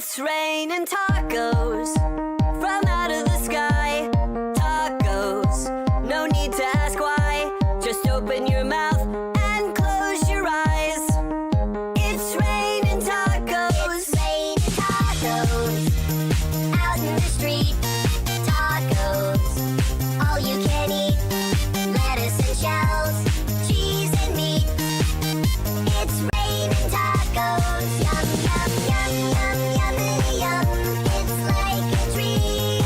It's raining tacos from out of the sky. Tacos, no need to ask why. Just open your mouth and close your eyes. It's raining tacos. It's raining tacos out in the street. Tacos, all you can eat. Lettuce and shells, cheese and meat. It's raining tacos. Yum, yum, yum, yum, yummity yum. It's like a dream.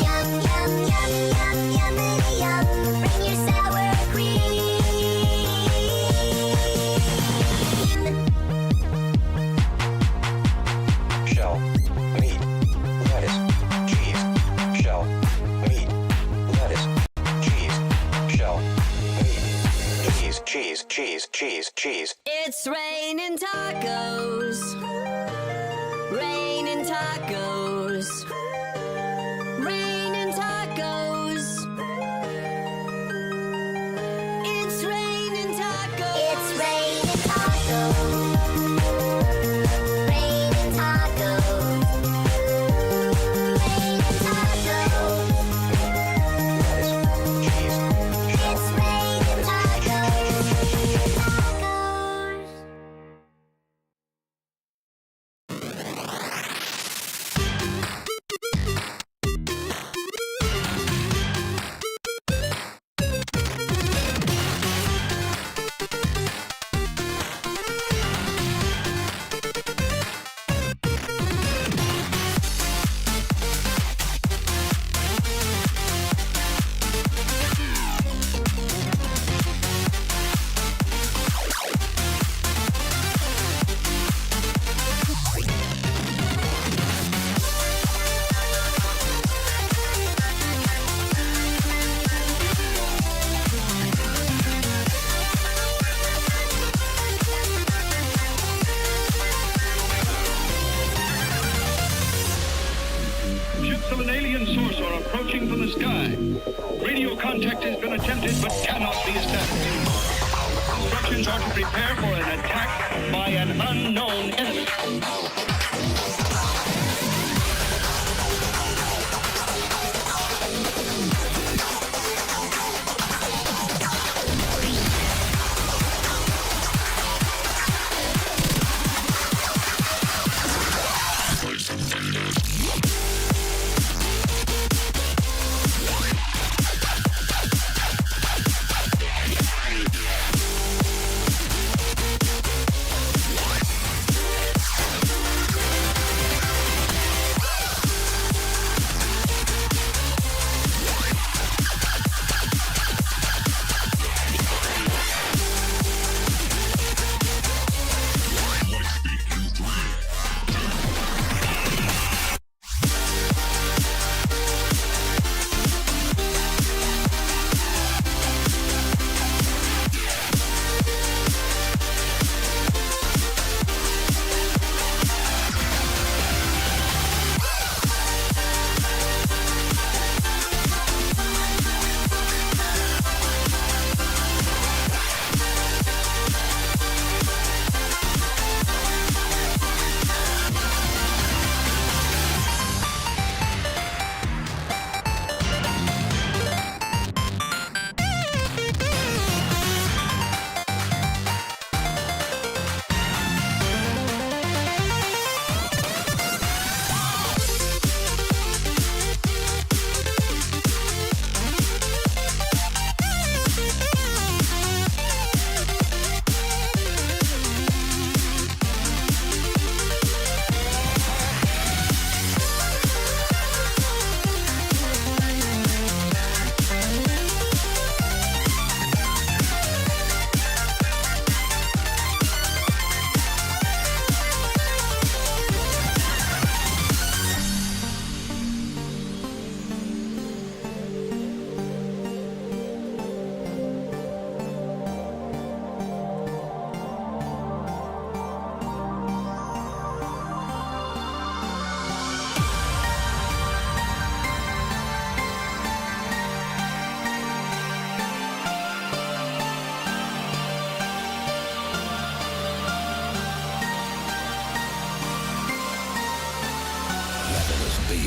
Yum, yum, yum, yum, yummity yum. Bring your sour cream. Shell, meat, lettuce, cheese. Shell, meat, lettuce, cheese. Shell, meat, cheese, cheese. It's raining tacos. Raining tacos. Raining tacos. It's raining tacos. It's raining tacos. Raining tacos. Raining tacos. Lettuce, cheese. It's raining tacos. Tacos. Ships of an alien source are approaching from the sky. Radio contact has been attempted but cannot be established. Instructions are to prepare for an attack by an unknown enemy.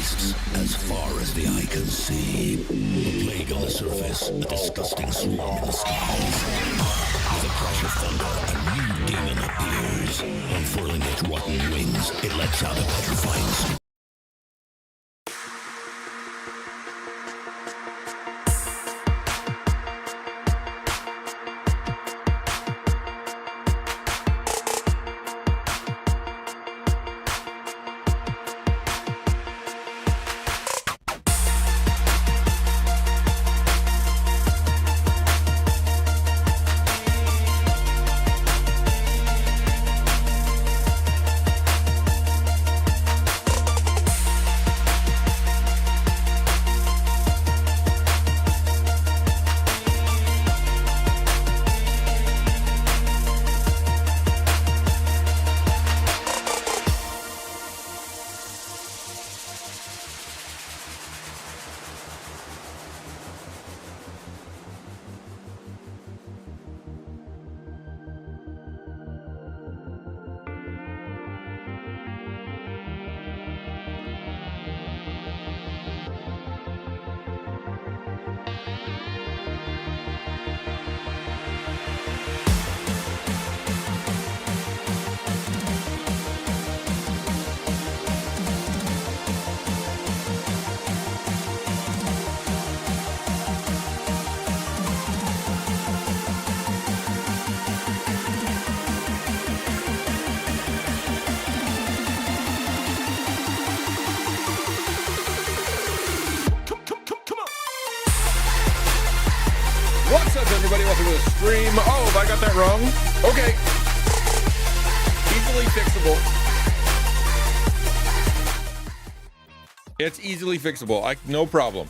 wastes as far as the eye can see. A plague on the surface, a disgusting swarm in the skies. With a crash of thunder, a new demon appears. Unfurling its rotten wings, it lets out a petrifying scream. What's up, everybody? Welcome to the stream. Oh, have I got that wrong? Okay. Easily fixable. It's easily fixable. No problem.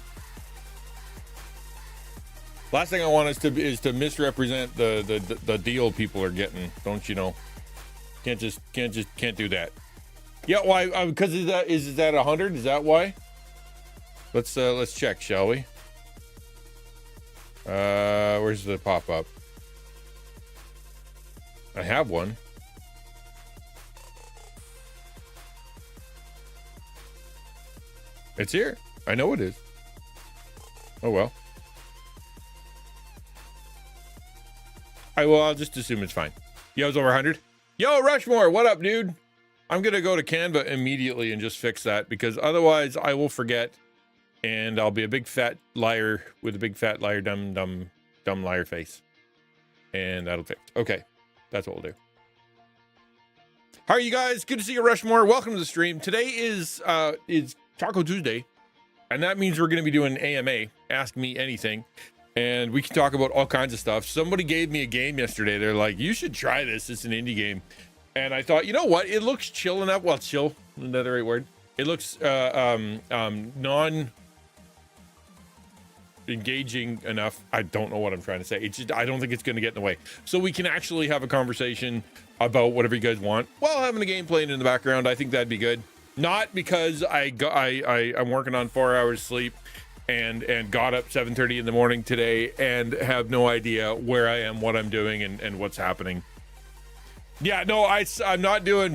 Last thing I want is to misrepresent the deal people are getting. Don't you know? Can't do that. Yeah, why? Because is that 100? Is that why? Let's check, shall we? Where's the pop-up? I have one. It's here. I know it is. Oh well. I'll just assume it's fine. Yo's over 100. Yo, Rushmore, what up, dude? I'm gonna go to Canva immediately and just fix that, because otherwise I will forget. And I'll be a big fat liar with a big fat liar, dumb liar face. And that'll fix. Okay. That's what we'll do. How are you guys? Good to see you, Rushmore. Welcome to the stream. Today is Taco Tuesday. And that means we're going to be doing AMA, Ask Me Anything. And we can talk about all kinds of stuff. Somebody gave me a game yesterday. They're like, you should try this. It's an indie game. And I thought, you know what? It looks chill enough. Well, chill, another right word. It looks engaging enough. I don't know what I'm trying to say. It's just, I don't think it's going to get in the way. So we can actually have a conversation about whatever you guys want while having a game playing in the background. I think that'd be good. Not because I'm working on 4 hours sleep and got up 7:30 in the morning today and have no idea where I am, what I'm doing, and what's happening. Yeah, no, I'm not doing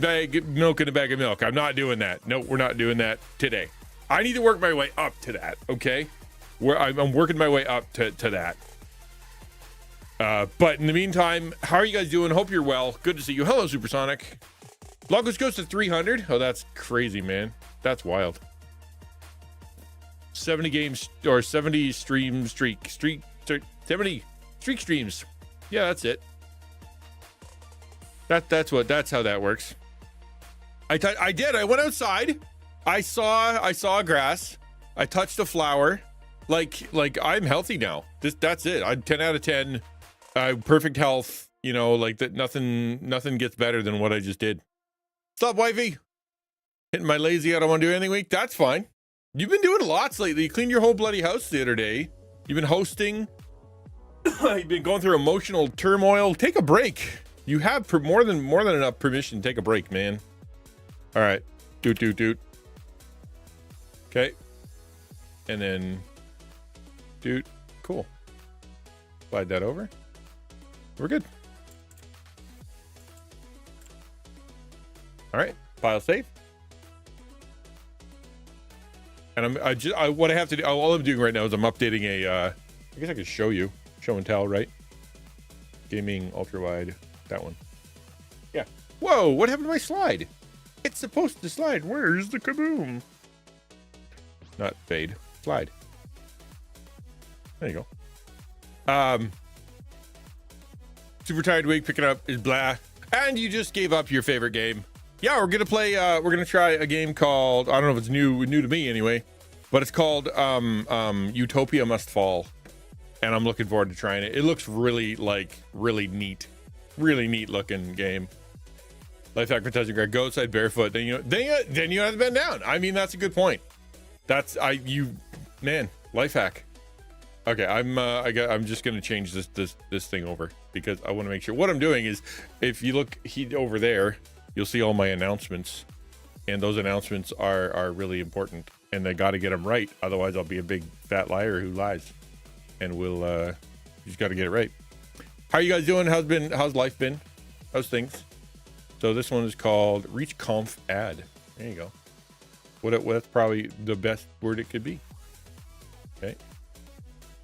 milk in a bag of milk. I'm not doing that. No, we're not doing that today. I need to work my way up to that, okay? Where I'm working my way up to that. But in the meantime, how are you guys doing? Hope you're well. Good to see you. Hello, Supersonic. Logos goes to 300. Oh, that's crazy, man. That's wild. 70 games or 70 stream streak 70 streak streams. Yeah, that's it. That's how that works. I did. I went outside. I saw grass. I touched a flower. Like I'm healthy now. That's it. I'm 10 out of 10. Perfect health. You know, like that. Nothing gets better than what I just did. What's up, wifey? Hitting my lazy. I don't want to do anything week. That's fine. You've been doing lots lately. You cleaned your whole bloody house the other day. You've been hosting. You've been going through emotional turmoil. Take a break. You have more than enough permission to take a break, man. All right. Doot. Okay. And then doot. Cool. Slide that over. We're good. All right. File save. And what I have to do, all I'm doing right now is I'm updating I guess I could show and tell, right? Gaming ultra wide, that one. Yeah. Whoa, what happened to my slide? It's supposed to slide. Where's the kaboom? Not fade, slide. There you go. Super tired week, picking up is blah. And you just gave up your favorite game. Yeah, we're gonna play. We're gonna try a game called, I don't know if it's new to me anyway, but it's called Utopia Must Fall, and I'm looking forward to trying it. It looks really neat looking game. Life hack for touching Greg. Go outside barefoot. Then you have to bend down. I mean, that's a good point. Life hack. Okay, I'm just gonna change this thing over because I want to make sure. What I'm doing is, if you look over there, you'll see all my announcements, and those announcements are really important, and I got to get them right. Otherwise, I'll be a big fat liar who lies, and you just got to get it right. How are you guys doing? How's life been? How's things? So this one is called Reach Conf Ad. There you go. That's probably the best word it could be. Okay.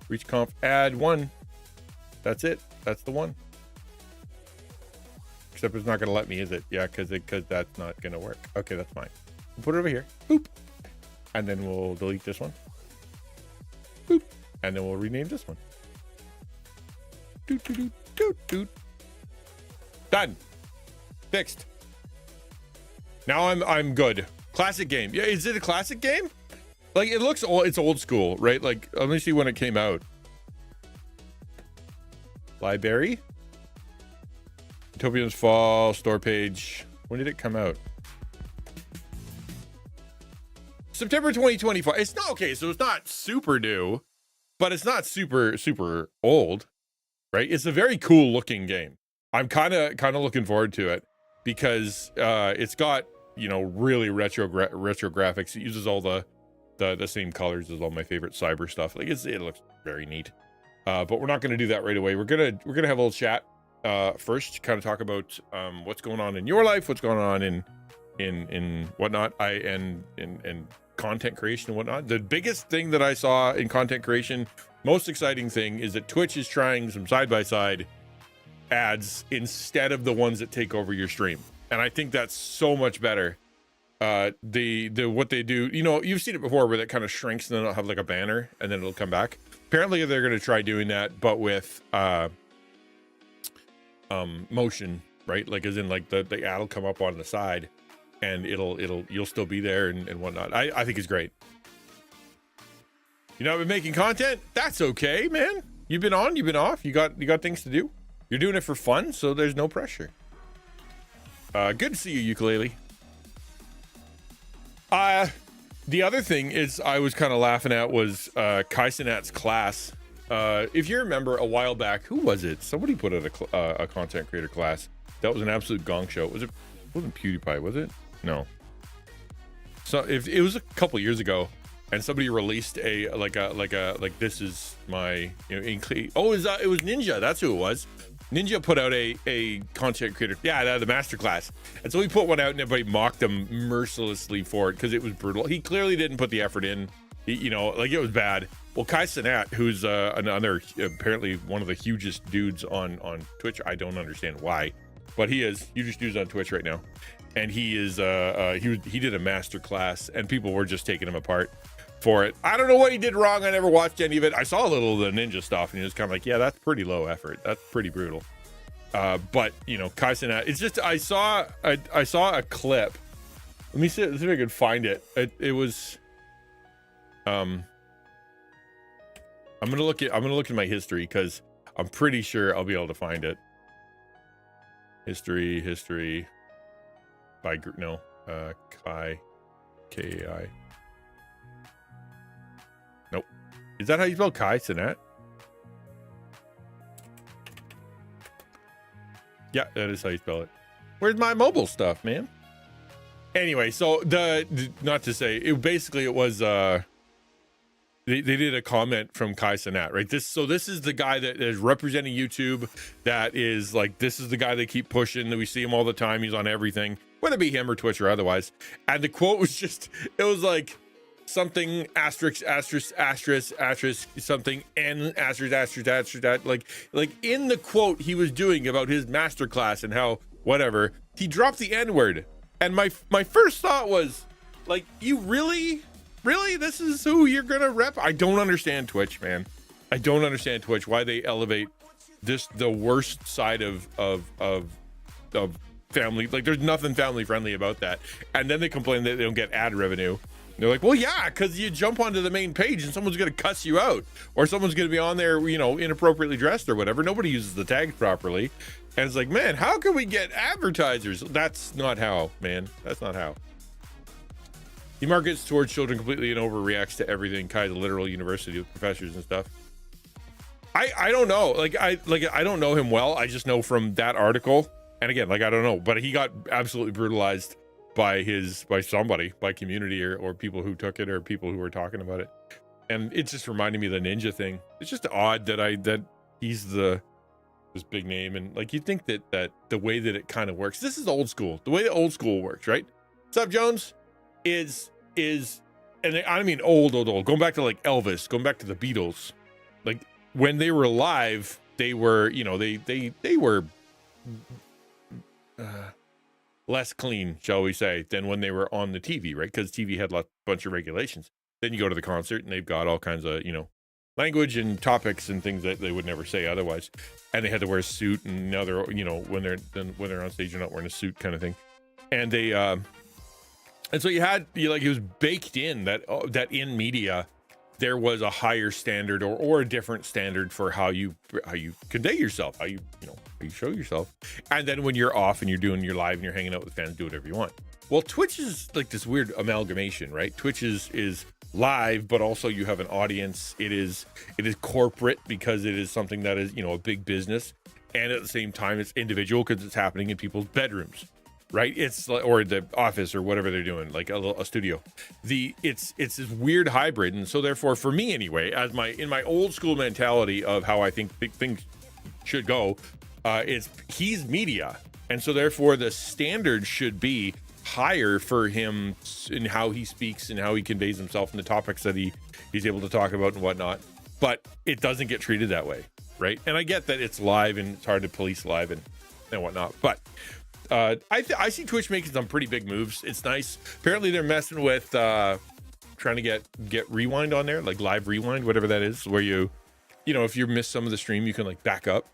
Reach Conf Ad 1. That's it. That's the one. Except it's not going to let me, is it? Yeah, because that's not going to work. Okay, that's fine. We'll put it over here. Boop. And then we'll delete this one. Boop. And then we'll rename this one. Doot, doot, doot, doot, doot. Done. Fixed. Now I'm good. Classic game. Yeah, is it a classic game? Like, it looks old. It's old school, right? Like, let me see when it came out. Library. Utopia's Fall, store page. When did it come out? September 2025. It's not okay, so it's not super new, but it's not super old, right? It's a very cool looking game. I'm kind of looking forward to it because it's got, really retro graphics. It uses all the same colors as all my favorite cyber stuff. Like, it looks very neat. But we're not going to do that right away. We're gonna have a little chat first, kind of talk about what's going on in your life, what's going on in whatnot, and content creation and whatnot. The biggest thing that I saw in content creation, most exciting thing, is that Twitch is trying some side-by-side ads instead of the ones that take over your stream, and I think that's so much better. The what they do, you've seen it before, where that kind of shrinks and then it'll have like a banner and then it'll come back. Apparently they're going to try doing that, but with motion, right? Like, as in, like, the ad will come up on the side and you'll still be there and whatnot. I think it's great. I've been making content. That's okay, man. You've been on, you've been off. You got things to do. You're doing it for fun, so there's no pressure. Good to see you, ukulele. The other thing is I was kind of laughing at was Kai Cenat's class. If you remember a while back, who was it? Somebody put out a content creator class. That was an absolute gong show. It wasn't PewDiePie, was it? No. So if it was a couple years ago, and somebody released a this is my it was Ninja. That's who it was. Ninja put out a content creator, the masterclass, and so he put one out, and everybody mocked him mercilessly for it because it was brutal. He clearly didn't put the effort in, it was bad. Well, Kai Cenat, who's another, apparently one of the hugest dudes on Twitch. I don't understand why, but he is hugest dudes on Twitch right now, and he is he did a masterclass, and people were just taking him apart for it. I don't know what he did wrong. I never watched any of it. I saw a little of the ninja stuff, and he was kind of like, yeah, that's pretty low effort. That's pretty brutal. But Kai Cenat, it's just, I saw a clip. Let me see if I could find it. It was, I'm gonna look at my history because I'm pretty sure I'll be able to find it. History by Kai, Kai. Nope. Is that how you spell Kai Cenat? Yeah, that is how you spell it. Where's my mobile stuff, man? Anyway, so not to say it, basically it was they did a comment from Kai Cenat, right? This is the guy that is representing YouTube. That is like, this is the guy they keep pushing. That we see him all the time. He's on everything, whether it be him or Twitch or otherwise. And the quote was just, it was like, something asterisk something n asterisk like in the quote he was doing about his masterclass and how whatever he dropped the n-word, and my first thought was like, you really this is who you're gonna rep? I don't understand Twitch, man. I don't understand Twitch, why they elevate the worst side of family. Like, there's nothing family friendly about that, and then they complain that they don't get ad revenue. They're like, well, yeah, because you jump onto the main page and someone's going to cuss you out, or someone's going to be on there, you know, inappropriately dressed or whatever. Nobody uses the tags properly. And it's like, man, how can we get advertisers? That's not how, man. That's not how. He markets towards children completely and overreacts to everything. Kai's a literal university with professors and stuff. I don't know. I don't know him well. I just know from that article. And again, like, I don't know, but he got absolutely brutalized by somebody, by community or people who took it or people who were talking about it. And it just reminded me of the ninja thing. It's just odd that he's this big name, and like, you think that the way that it kind of works, this is old school. The way the old school works, right? What's up, Jones? Is and I mean old, going back to like Elvis, going back to the Beatles. Like, when they were alive, they were, you know, they were less clean, shall we say, than when they were on the TV, right? Because TV had a bunch of regulations. Then you go to the concert and they've got all kinds of, you know, language and topics and things that they would never say otherwise. And they had to wear a suit, and now they're, you know, when they're on stage, they're not wearing a suit, kind of thing. And they and so it was baked in that in media there was a higher standard or a different standard for how you convey yourself, how you show yourself. And then when you're off and you're doing your live and you're hanging out with fans, do whatever you want. Well, Twitch is like this weird amalgamation, right? Twitch is live, but also you have an audience. It is corporate because it is something that is, you know, a big business, and at the same time it's individual because it's happening in people's bedrooms, right? It's like, or the office or whatever they're doing, like a studio. It's this weird hybrid, and so therefore, for me anyway, in my old school mentality of how I think things should go, he's media, and so therefore the standard should be higher for him in how he speaks and how he conveys himself and the topics that he's able to talk about and whatnot. But it doesn't get treated that way, right? And I get that it's live and it's hard to police live and whatnot, but I see Twitch making some pretty big moves. It's nice. Apparently they're messing with trying to get rewind on there, like live rewind, whatever that is, where you know, if you miss some of the stream, you can like back up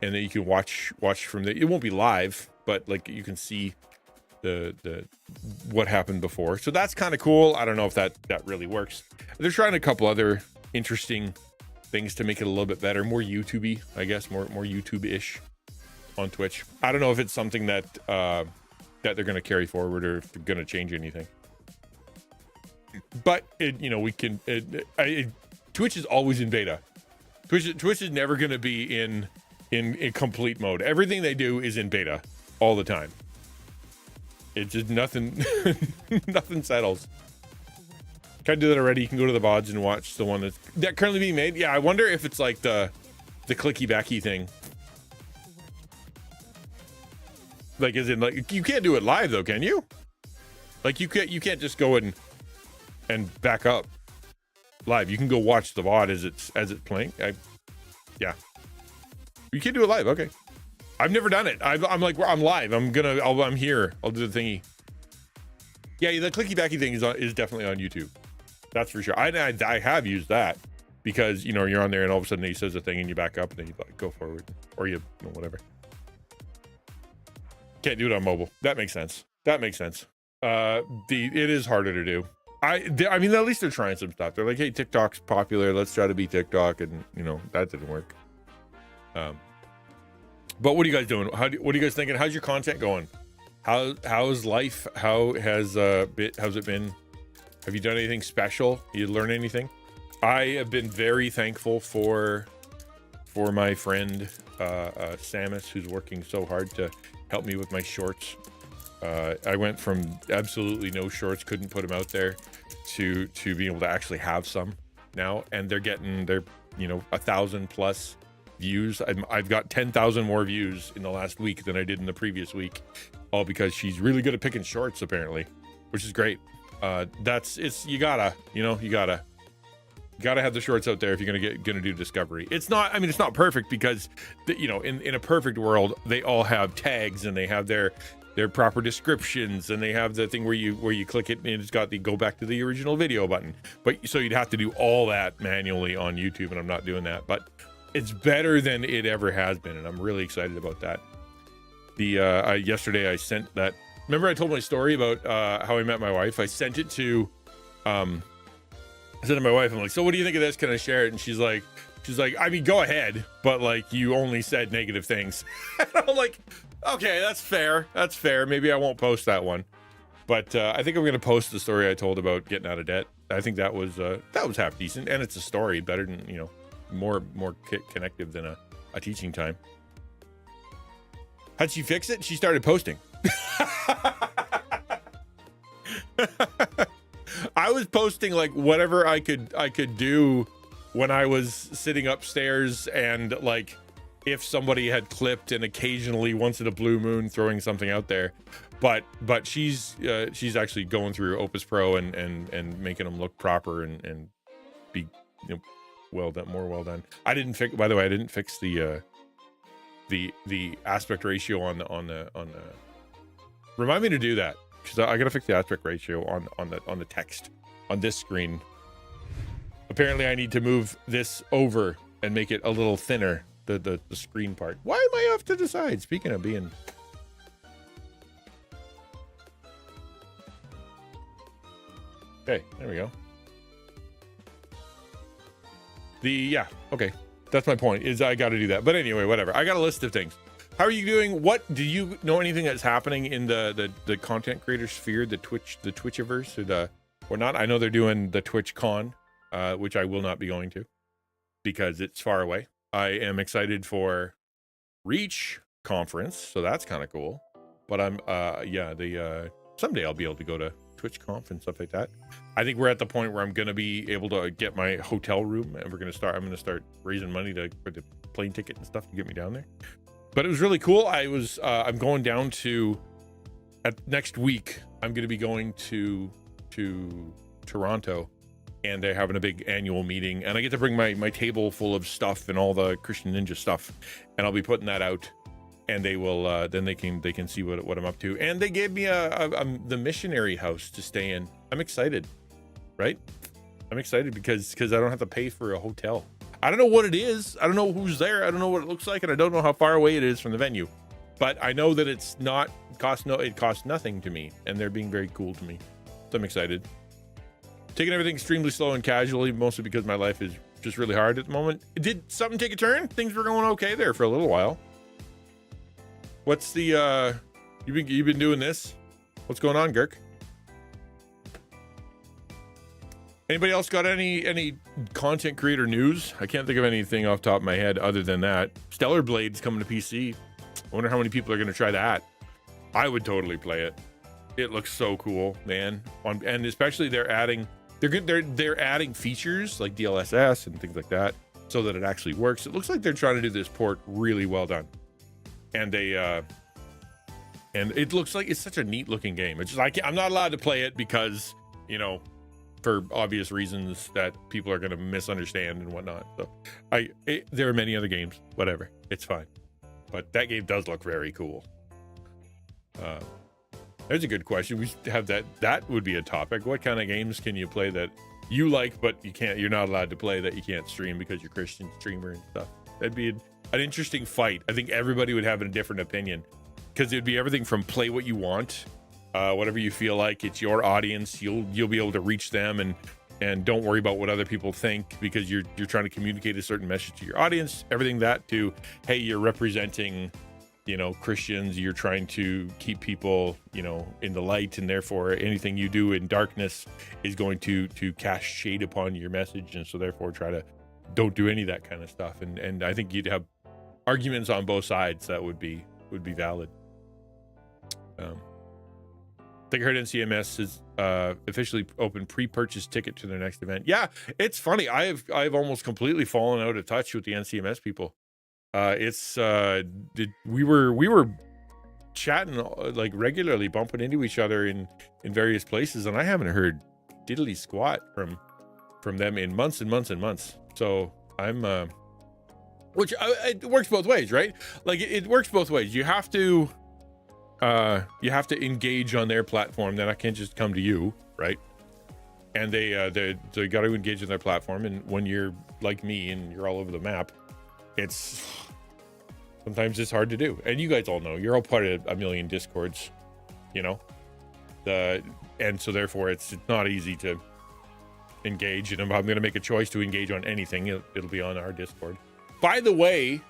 and then you can watch from the, it won't be live, but like you can see the what happened before. So that's kind of cool. I don't know if that really works. They're trying a couple other interesting things to make it a little bit better, more YouTube-y, I guess, more YouTube-ish on Twitch. I don't know if it's something that they're going to carry forward or if they're going to change anything. But Twitch is always in beta. Twitch is never going to be in complete mode. Everything they do is in beta all the time. It's just nothing settles. Can I do that already? You can go to the VODs and watch the one that's currently being made. Yeah, I wonder if it's like the clicky backy thing. Like, is it like, you can't do it live though, can you? Like, you can't just go and back up live. You can go watch the VOD as it's playing. Yeah, you can't do it live. Okay, I've never done it. I'm like, I'm live. I'm here. I'll do the thingy. Yeah, the clicky backy thing is definitely on YouTube. That's for sure. I have used that because, you know, you're on there and all of a sudden he says a thing and you back up and then you like go forward, or you know, whatever. Can't do it on mobile. That makes sense. It is harder to do. I mean, at least they're trying some stuff. They're like, hey, TikTok's popular. Let's try to be TikTok, and you know that didn't work. But what are you guys doing? What are you guys thinking? How's your content going? How's life? How's it been? Have you done anything special? You learn anything? I have been very thankful for my friend Samus, who's working so hard to help me with my shorts. I went from absolutely no shorts, couldn't put them out there, to being able to actually have some now, and they're 1,000+ views. I've got 10,000 more views in the last week than I did in the previous week, all because she's really good at picking shorts apparently, which is great. you gotta have the shorts out there if you're gonna do discovery. It's not perfect because in a perfect world they all have tags and they have their proper descriptions and they have the thing where you click it and it's got the go back to the original video button. But so you'd have to do all that manually on YouTube, and I'm not doing that. But it's better than it ever has been, and I'm really excited about that. Yesterday I sent that. Remember I told my story about how I met my wife? I sent it to I said to my wife, I'm like, so what do you think of this? Can I share it? And she's like, I mean, go ahead, but like you only said negative things. And I'm like, okay, that's fair. Maybe I won't post that one. But I think I'm gonna post the story I told about getting out of debt. I think that was half decent, and it's a story better than more connective than a teaching time. How'd she fix it? She started posting. I was posting like whatever I could do when I was sitting upstairs, and like if somebody had clipped, and occasionally once in a blue moon throwing something out there. But she's actually going through Opus Pro and making them look proper and be well done, more well done. I didn't fix the aspect ratio on the remind me to do that, because I gotta fix the aspect ratio on the text on this screen. Apparently I need to move this over and make it a little thinner, the screen part. Why am I off to the side? Speaking of being okay, there we go. Okay, that's my point, is I got to do that. But anyway, whatever, I got a list of things. How are you doing? What do you know anything that's happening in the content creator sphere, the Twitchiverse, or not? I know they're doing the TwitchCon, which I will not be going to because it's far away. I am excited for Reach conference, so that's kind of cool. But I'm someday I'll be able to go to TwitchConf and stuff like that. I think we're at the point where I'm going to be able to get my hotel room, and I'm going to start raising money for the plane ticket and stuff to get me down there. But it was really cool. I'm going down to next week. I'm going to be going to Toronto, and they're having a big annual meeting, and I get to bring my table full of stuff and all the XtianNinja stuff, and I'll be putting that out, and they will then they can see what I'm up to. And they gave me the missionary house to stay in. I'm excited, right? I'm excited because I don't have to pay for a hotel. I don't know what it is. I don't know who's there. I don't know what it looks like, and I don't know how far away it is from the venue. But I know that it costs nothing to me, and they're being very cool to me. So I'm excited. Taking everything extremely slow and casually, mostly because my life is just really hard at the moment. Did something take a turn? Things were going okay there for a little while. What's the you've been doing this? What's going on, Girk? Anybody else got any content creator news? I can't think of anything off the top of my head other than that. Stellar Blade's coming to PC. I wonder how many people are going to try that. I would totally play it. It looks so cool, man. And especially they're adding features like DLSS and things like that so that it actually works. It looks like they're trying to do this port really well done. And and it looks like it's such a neat looking game. It's just I'm not allowed to play it because, for obvious reasons that people are going to misunderstand and whatnot. So there are many other games, whatever, it's fine. But that game does look very cool. There's a good question. We have that would be a topic. What kind of games can you play that you like, but you're not allowed to play, that you can't stream because you're a Christian streamer and stuff? That'd be an interesting fight. I think everybody would have a different opinion, because it'd be everything from play what you want, whatever you feel like. It's your audience. You'll be able to reach them, and don't worry about what other people think, because you're trying to communicate a certain message to your audience. Everything that to, hey, you're representing, Christians. You're trying to keep people, in the light, and therefore anything you do in darkness is going to cast shade upon your message, and so therefore don't do any of that kind of stuff. And I think you'd have arguments on both sides that would be valid. I think I heard NCMS has officially opened pre-purchase ticket to their next event. Yeah, it's funny. I've almost completely fallen out of touch with the NCMS people. We were chatting like regularly, bumping into each other in various places, and I haven't heard diddly squat from them in months and months and months. So I'm which it works both ways, right? Like it works both ways. You have to engage on their platform. Then I can't just come to you, right? And they got to engage on their platform. And when you're like me and you're all over the map, sometimes it's hard to do. And you guys all know you're all part of a million discords, you know, and so therefore it's not easy to engage. And I'm going to make a choice to engage on anything. It'll be on our Discord. By the way,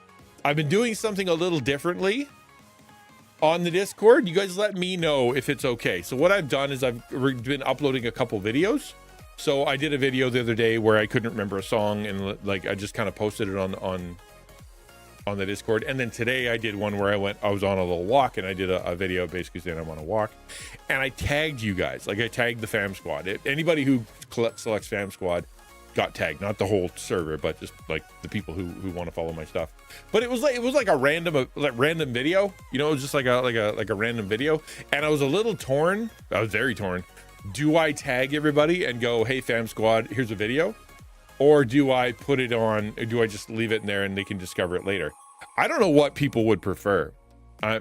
I've been doing something a little differently on the Discord. You guys let me know if it's okay. So what I've done is I've been uploading a couple videos. So I did a video the other day where I couldn't remember a song, and like I just kind of posted it on the Discord. And then today I did one where I was on a little walk, and I did a video basically saying I'm on a walk, and I tagged you guys. Like I tagged the fam squad. Anybody who selects fam squad got tagged, not the whole server, but just like the people who want to follow my stuff. But it was like a random video, you know. It was just like a random video, and I was a little torn. I was very torn. Do I tag everybody and go, hey fam squad, here's a video, or do I put it on, or do I just leave it in there and they can discover it later? I don't know what people would prefer.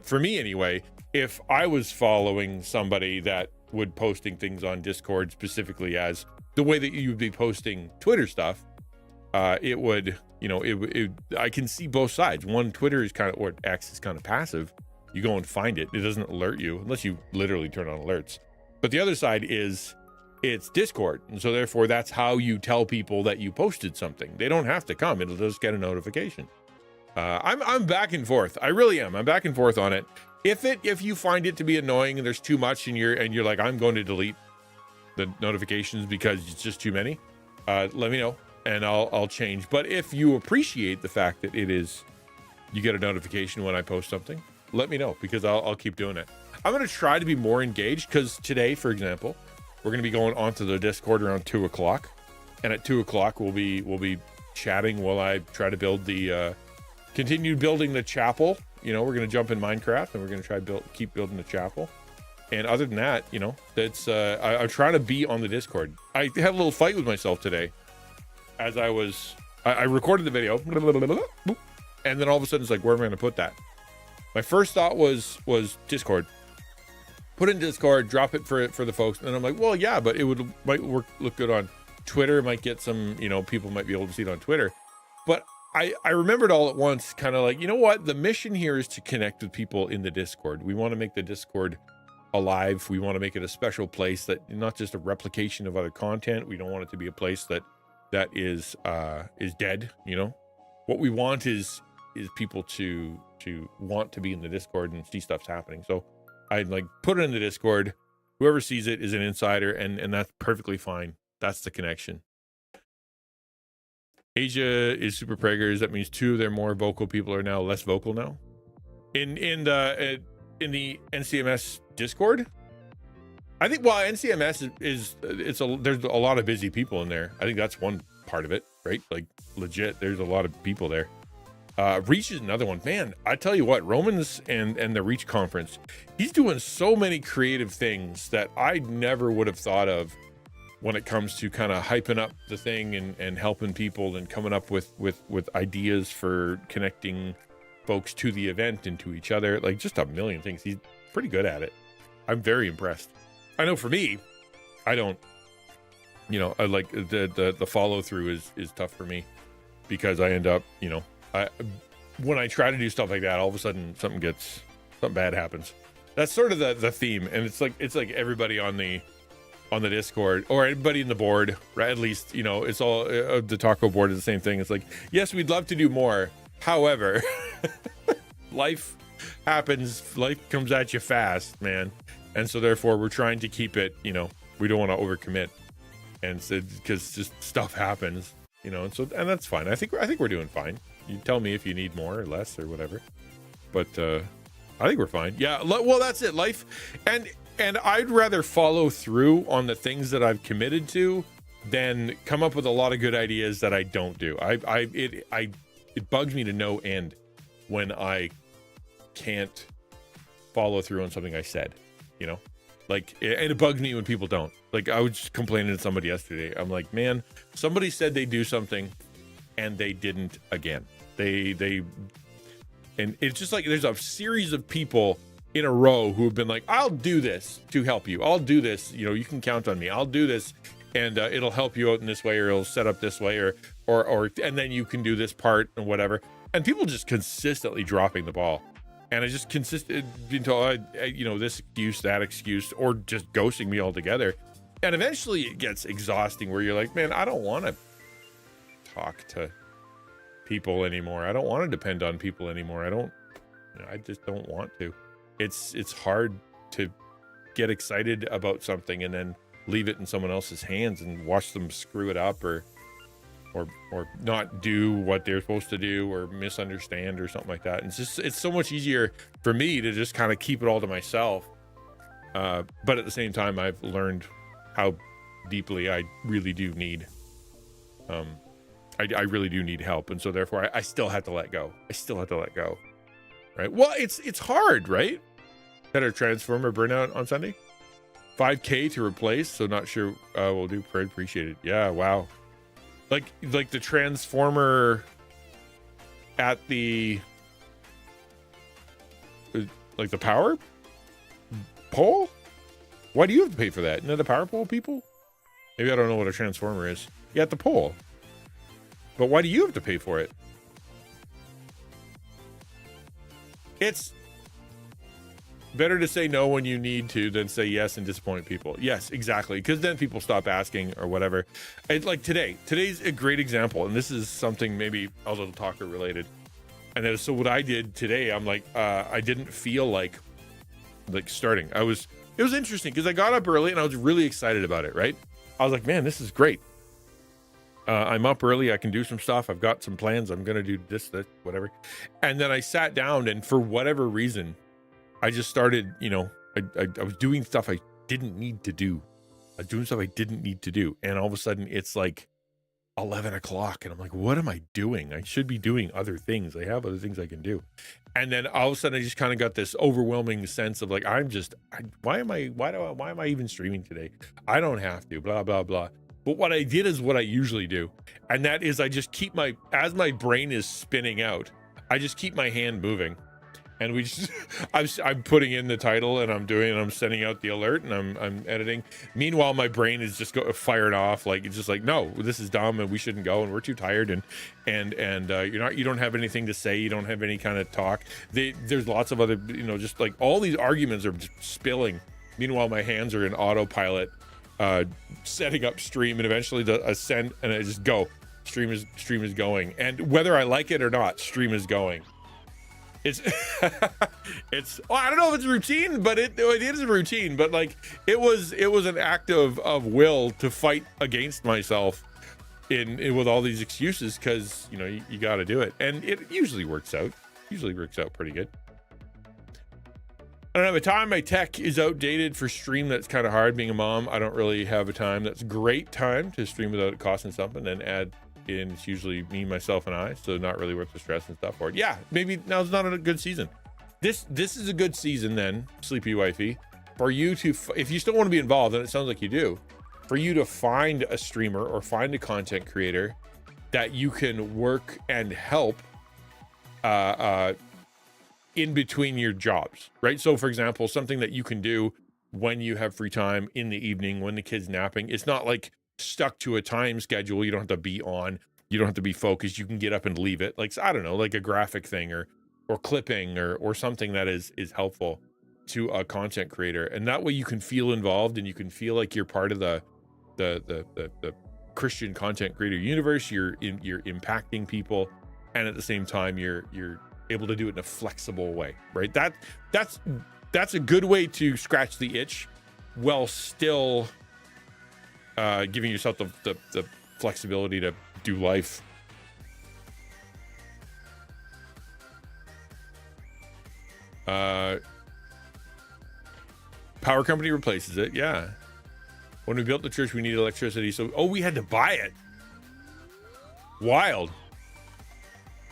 For me anyway, if I was following somebody that would posting things on Discord specifically as the way that you would be posting Twitter stuff, it would, you know, I can see both sides. One, Twitter is kind of, or X is kind of passive. You go and find it. It doesn't alert you unless you literally turn on alerts. But the other side is it's Discord. And so therefore that's how you tell people that you posted something. They don't have to come. It'll just get a notification. I'm back and forth. I really am. I'm back and forth on it. If you find it to be annoying and there's too much and you're like, I'm going to delete the notifications because it's just too many, let me know and I'll change. But if you appreciate the fact that you get a notification when I post something, let me know, because I'll keep doing it. I'm going to try to be more engaged, because today, for example, we're going to be going onto the Discord around 2:00, and at 2:00 we'll be chatting while I try to continue building the chapel. You know, we're going to jump in Minecraft and we're going to try keep building the chapel. And other than that, you know, that's I'm trying to be on the Discord. I had a little fight with myself today as I recorded the video, and then all of a sudden it's like, where am I going to put that? My first thought was Discord. Put it in Discord, drop it for the folks. And I'm like, well, yeah, but it might look good on Twitter. It might get some, you know, people might be able to see it on Twitter. But I remembered all at once, kind of like, you know what? The mission here is to connect with people in the Discord. We want to make the Discord alive. We want to make it a special place, that not just a replication of other content. We don't want it to be a place that is dead. You know, what we want is people to want to be in the Discord and see stuff's happening. So I'd like put it in the Discord. Whoever sees it is an insider, and that's perfectly fine. That's the connection. Asia is super preggers. That means 2 of their more vocal people are now less vocal now. In the NCMS Discord, I think, well, NCMS there's a lot of busy people in there. I think that's one part of it, right? Like legit, there's a lot of people there. Reach is another one. Man, I tell you what, Romans and the Reach conference, he's doing so many creative things that I never would have thought of when it comes to kind of hyping up the thing and helping people and coming up with ideas for connecting folks to the event and to each other. Like just a million things. He's pretty good at it. I'm very impressed. I know for me, I don't, you know, I like the follow through is tough for me, because I end up, you know, when I try to do stuff like that, all of a sudden something bad happens. That's sort of the theme. And it's like everybody on the Discord, or everybody in the board, right? At least, you know, it's all the taco board is the same thing. It's like, yes, we'd love to do more. However, life happens. Life comes at you fast, man. And so therefore we're trying to keep it, you know, we don't want to overcommit. And so, because just stuff happens, you know, and that's fine. I think we're doing fine. You tell me if you need more or less or whatever, but I think we're fine. Yeah, well, that's it. Life, and I'd rather follow through on the things that I've committed to than come up with a lot of good ideas that I don't do. It bugs me to no end when I can't follow through on something I said, you know, like, and it bugs me when people don't. Like, I was just complaining to somebody yesterday. I'm like, man, somebody said they do something and they didn't again. And it's just like there's a series of people in a row who have been like, I'll do this to help you. I'll do this. You know, you can count on me. I'll do this, and it'll help you out in this way, or it'll set up this way, or and then you can do this part and whatever. And people just consistently dropping the ball. And I just consistent until you know, this excuse, that excuse, or just ghosting me altogether. And eventually it gets exhausting where you're like, man, I don't want to talk to people anymore. I don't want to depend on people anymore. I just don't want to. It's hard to get excited about something and then leave it in someone else's hands and watch them screw it up or not do what they're supposed to do or misunderstand or something like that. And it's so much easier for me to just kind of keep it all to myself. But at the same time, I've learned how deeply I really do need, I really do need help. And so therefore I still have to let go. Right. Well, it's hard, right? Had our transformer burnout on Sunday, 5K to replace. So not sure we'll do. Appreciate it. Yeah. Wow. Like the transformer at the power pole. Why do you have to pay for that? Isn't that the power pole people? Maybe I don't know what a transformer is. Yeah, at the pole. But why do you have to pay for it? It's better to say no when you need to than say yes and disappoint people. Yes, exactly. Because then people stop asking or whatever. It's like today's a great example. And this is something maybe a little talker related. And then, so what I did today, I'm like, I didn't feel like starting. It was interesting because I got up early and I was really excited about it, right? I was like, man, this is great. I'm up early. I can do some stuff. I've got some plans. I'm going to do this, whatever. And then I sat down and for whatever reason, I just started, you know, I was doing stuff I didn't need to do. And all of a sudden it's like 11 o'clock and I'm like, what am I doing? I should be doing other things. I have other things I can do. And then all of a sudden I just kind of got this overwhelming sense of like, why am I even streaming today? I don't have to, blah, blah, blah. But what I did is what I usually do. And that is I just keep as my brain is spinning out, I just keep my hand moving. And I'm putting in the title and I'm sending out the alert and I'm editing. Meanwhile, my brain is just fired off. Like, it's just like, no, this is dumb and we shouldn't go and we're too tired and you don't have anything to say. You don't have any kind of talk. There's lots of other, you know, just like all these arguments are just spilling. Meanwhile, my hands are in autopilot, setting up stream and eventually the send and I just go. Stream is going. And whether I like it or not, stream is going. It's well, I don't know if it's routine, but it is a routine. But like it was an act of will to fight against myself in with all these excuses because you know you got to do it, and it usually works out. Pretty good. I don't have a time. My tech is outdated for stream. That's kind of hard. Being a mom, I don't really have a time. That's great time to stream without it costing something and add. And it's usually me, myself, and I, so not really worth the stress and stuff. Or yeah, maybe now's not a good season. This is a good season then, sleepy wifey, for you to, if you still want to be involved, and it sounds like you do, for you to find a streamer or find a content creator that you can work and help in between your jobs, right? So for example, something that you can do when you have free time in the evening, when the kid's napping, it's not like stuck to a time schedule. You don't have to be on, you don't have to be focused. You can get up and leave it. Like, I don't know, like a graphic thing or clipping or something that is helpful to a content creator. And that way you can feel involved and you can feel like you're part of the Christian content creator universe. You're impacting people. And at the same time, you're able to do it in a flexible way, right? That's a good way to scratch the itch while still giving yourself the flexibility to do life. Power company replaces it. Yeah. When we built the church, we needed electricity. So, we had to buy it. Wild.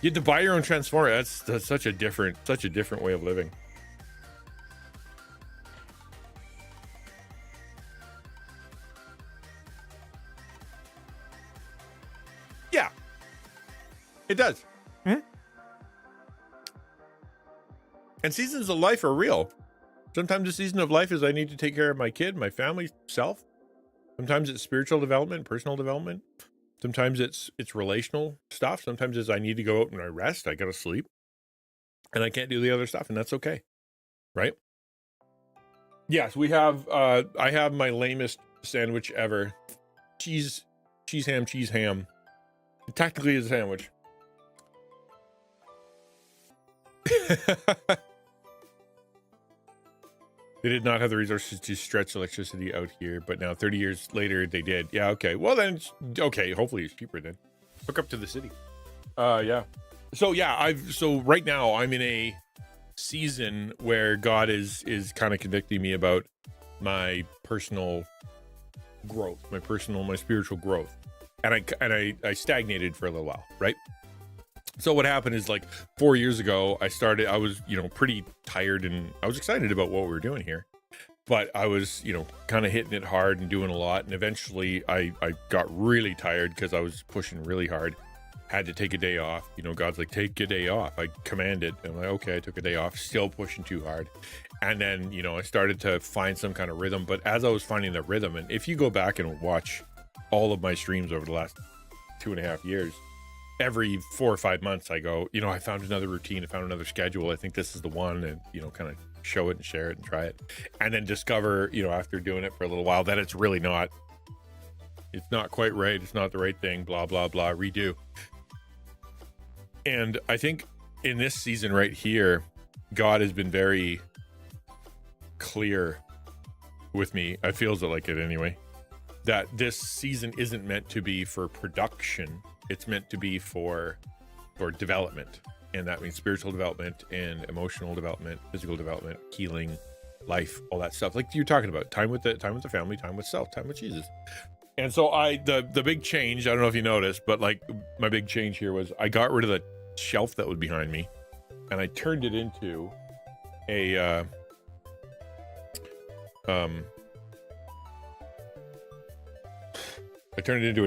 You had to buy your own transformer. That's such a different way of living. It does. And seasons of life are real. Sometimes the season of life is I need to take care of my kid, my family, self. Sometimes it's spiritual development, personal development. Sometimes it's relational stuff. Sometimes it's I need to go out and I rest. I got to sleep. And I can't do the other stuff, and that's okay. Right? Yes, we have I have my lamest sandwich ever. Cheese ham. It technically is a sandwich. They did not have the resources to stretch electricity out here, but now 30 years later they did. Yeah, okay. Well then, okay. Hopefully it's cheaper then. Hook up to the city. Yeah. So yeah, so right now I'm in a season where God is kind of convicting me about my personal growth, my spiritual growth, and I stagnated for a little while, right? So what happened is like 4 years ago, I was, pretty tired and I was excited about what we were doing here, but I was, kind of hitting it hard and doing a lot. And eventually I got really tired because I was pushing really hard, had to take a day off. God's like, take a day off. I commanded. I'm like, okay, I took a day off, still pushing too hard. And then, I started to find some kind of rhythm, but as I was finding the rhythm, and if you go back and watch all of my streams over the last 2.5 years, every 4 or 5 months I go, I found another routine, I found another schedule, I think this is the one, and kind of show it and share it and try it, and then discover, after doing it for a little while, that it's really not, it's not quite right, it's not the right thing, blah blah blah, redo. And I think in this season right here, God has been very clear with me, I feels like it anyway, that this season isn't meant to be for production. It's meant to be for development, and that means spiritual development and emotional development, physical development, healing, life, all that stuff. Like you're talking about, time with the family, time with self, time with Jesus. And so the big change, I don't know if you noticed, but like my big change here was I got rid of the shelf that was behind me, and I turned it into a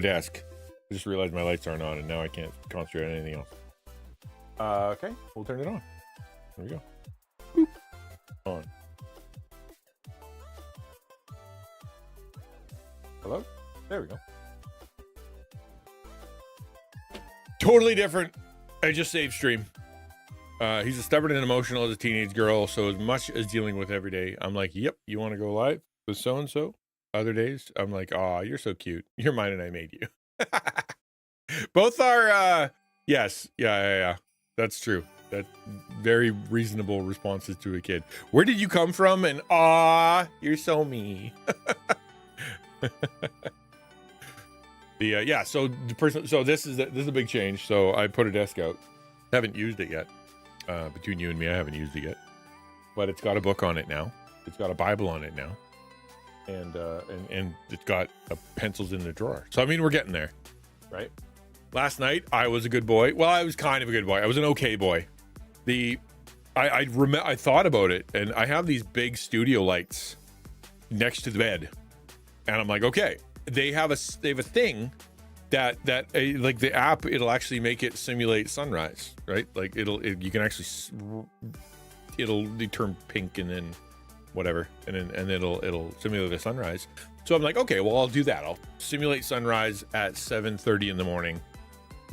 desk. I just realized my lights aren't on, and now I can't concentrate on anything else. Okay, we'll turn it on. There we go. Boop. On. Hello? There we go. Totally different. I just saved stream. He's as stubborn and emotional as a teenage girl, so as much as dealing with every day, I'm like, yep, you want to go live with so-and-so? Other days, I'm like, aw, you're so cute. You're mine and I made you. Both are yes, yeah, that's true. That's very reasonable responses to a kid. Where did you come from? And you're so me. So the person, so this is a big change. So I put a desk out, haven't used it yet. Between you and me, I haven't used it yet, but it's got a book on it now, it's got a Bible on it now, and it's got pencils in the drawer. So I mean, we're getting there. Right. Last night I was a good boy. Well, I was kind of a good boy. I was an okay boy. I thought about it, and I have these big studio lights next to the bed, and I'm like, okay, they have a thing that like the app, it'll actually make it simulate sunrise, right? Like it'll turn pink and then whatever, and it'll simulate a sunrise. So I'm like, okay, well, I'll do that. I'll simulate sunrise at 7:30 in the morning,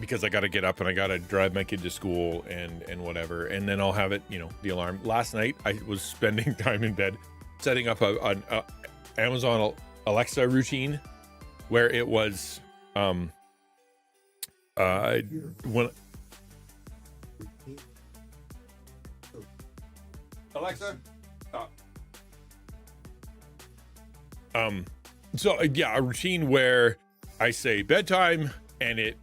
because I got to get up and I got to drive my kid to school and whatever. And then I'll have it, the alarm. Last night I was spending time in bed setting up an Amazon Alexa routine where it was when Alexa stop. So yeah, a routine where I say bedtime, and it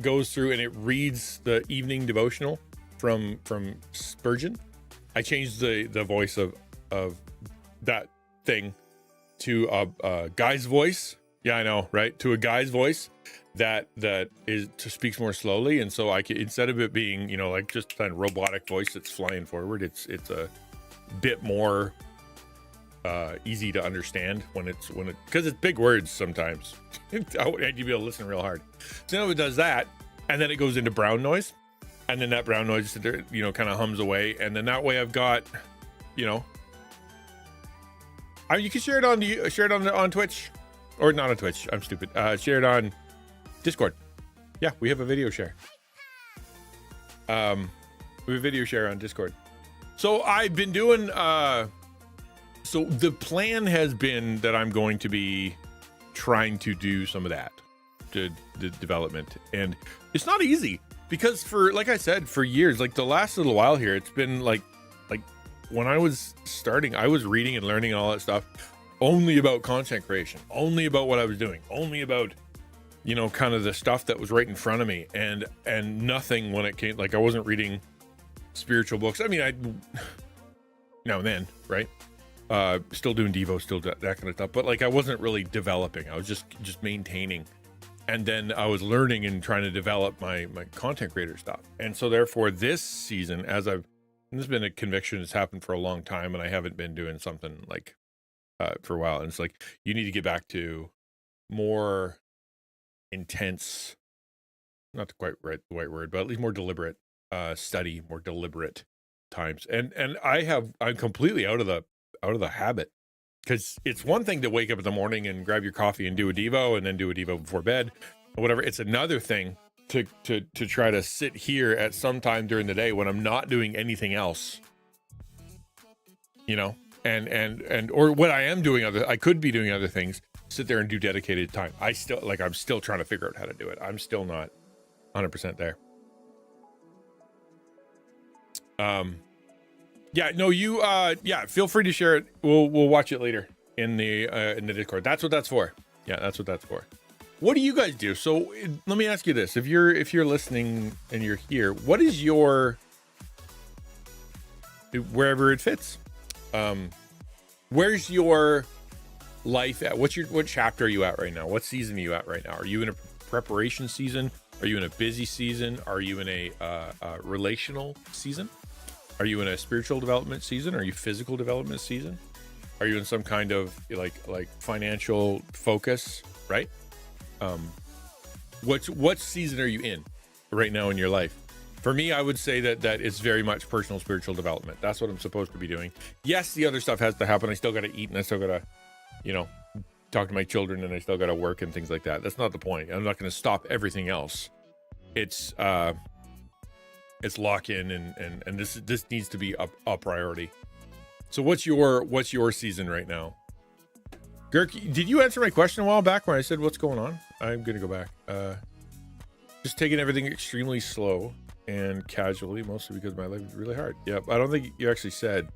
goes through and it reads the evening devotional from Spurgeon. I changed the voice of that thing to a guy's voice. Yeah, I know, right? To a guy's voice that speaks more slowly, and so I can, instead of it being like just a robotic voice that's flying forward, it's a bit more easy to understand because it's big words sometimes. I need to be able to listen real hard. So now it does that, and then it goes into brown noise, and then that brown noise, you know, kind of hums away, and then that way I've got, you know, you can share it on Twitch, or not on Twitch. I'm stupid. Share it on Discord. Yeah, we have a video share. We have a video share on Discord. So I've been doing. So the plan has been that I'm going to be trying to do some of that, the development, and it's not easy because like I said, for years, like the last little while here, it's been like when I was starting, I was reading and learning and all that stuff only about content creation, only about what I was doing, only about, you know, kind of the stuff that was right in front of me, and nothing when it came, like I wasn't reading spiritual books. I mean, I now and then, right? Still doing Devo, still that kind of stuff, but like I wasn't really developing. I was just maintaining, and then I was learning and trying to develop my content creator stuff. And so therefore this season, and this has been a conviction that's happened for a long time, and I haven't been doing something like for a while, and it's like you need to get back to more intense, not quite right the right word, but at least more deliberate study, more deliberate times. And I'm completely out of the habit, because it's one thing to wake up in the morning and grab your coffee and do a Devo, and then do a Devo before bed or whatever. It's another thing to try to sit here at some time during the day when I'm not doing anything else, you know, and or what I am doing I could be doing other things, sit there and do dedicated time. I'm still trying to figure out how to do it. I'm still not 100% there. Yeah, no, you feel free to share it. We'll watch it later in the Discord. That's what that's for. Yeah, that's what that's for. What do you guys do? So let me ask you this: if you're listening and you're here, what is your, wherever it fits, where's your life at? What chapter are you at right now? What season are you at right now? Are you in a preparation season? Are you in a busy season? Are you in a relational season? Are you in a spiritual development season? Are you physical development season? Are you in some kind of like financial focus, right? What season are you in right now in your life? For me, I would say that it's very much personal spiritual development. That's what I'm supposed to be doing. Yes, the other stuff has to happen. I still got to eat, and I still got to, you know, talk to my children, and I still got to work and things like that. That's not the point. I'm not going to stop everything else. It's lock in, and this needs to be a priority. So what's your season right now? Girk, did you answer my question a while back when I said what's going on? I'm gonna go back. Just taking everything extremely slow and casually, mostly because my life is really hard. Yep, I don't think you actually said.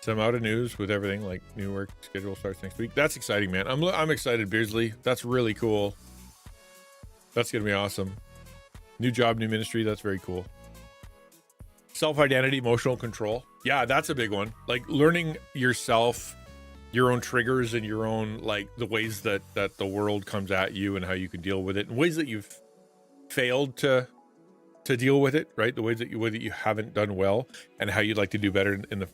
So I'm out of news with everything, like new work schedule starts next week. That's exciting, man. I'm excited, Beardsley. That's really cool. That's gonna be awesome. New job, new ministry. That's very cool. Self-identity, emotional control. Yeah, that's a big one. Like learning yourself, your own triggers, and your own, like, the ways that the world comes at you and how you can deal with it, and ways that you've failed to deal with it, right? The ways that you haven't done well, and how you'd like to do better in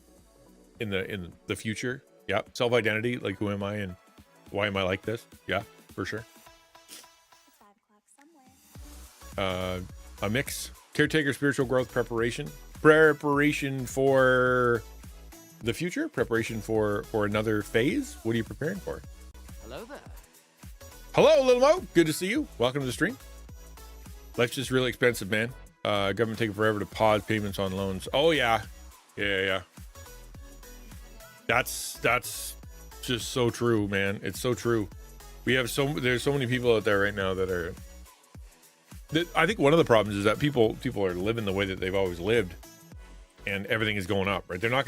the future. Yeah. Self-identity, like, who am I and why am I like this? Yeah, for sure. A mix. Caretaker, spiritual growth, preparation for the future, preparation for another phase. What are you preparing for? Hello there. Hello, Little Mo. Good to see you. Welcome to the stream. Life's just really expensive, man. Government taking forever to pause payments on loans. Oh yeah. That's just so true, man. It's so true. There's so many people out there right now that I think one of the problems is that people are living the way that they've always lived, and everything is going up, right? They're not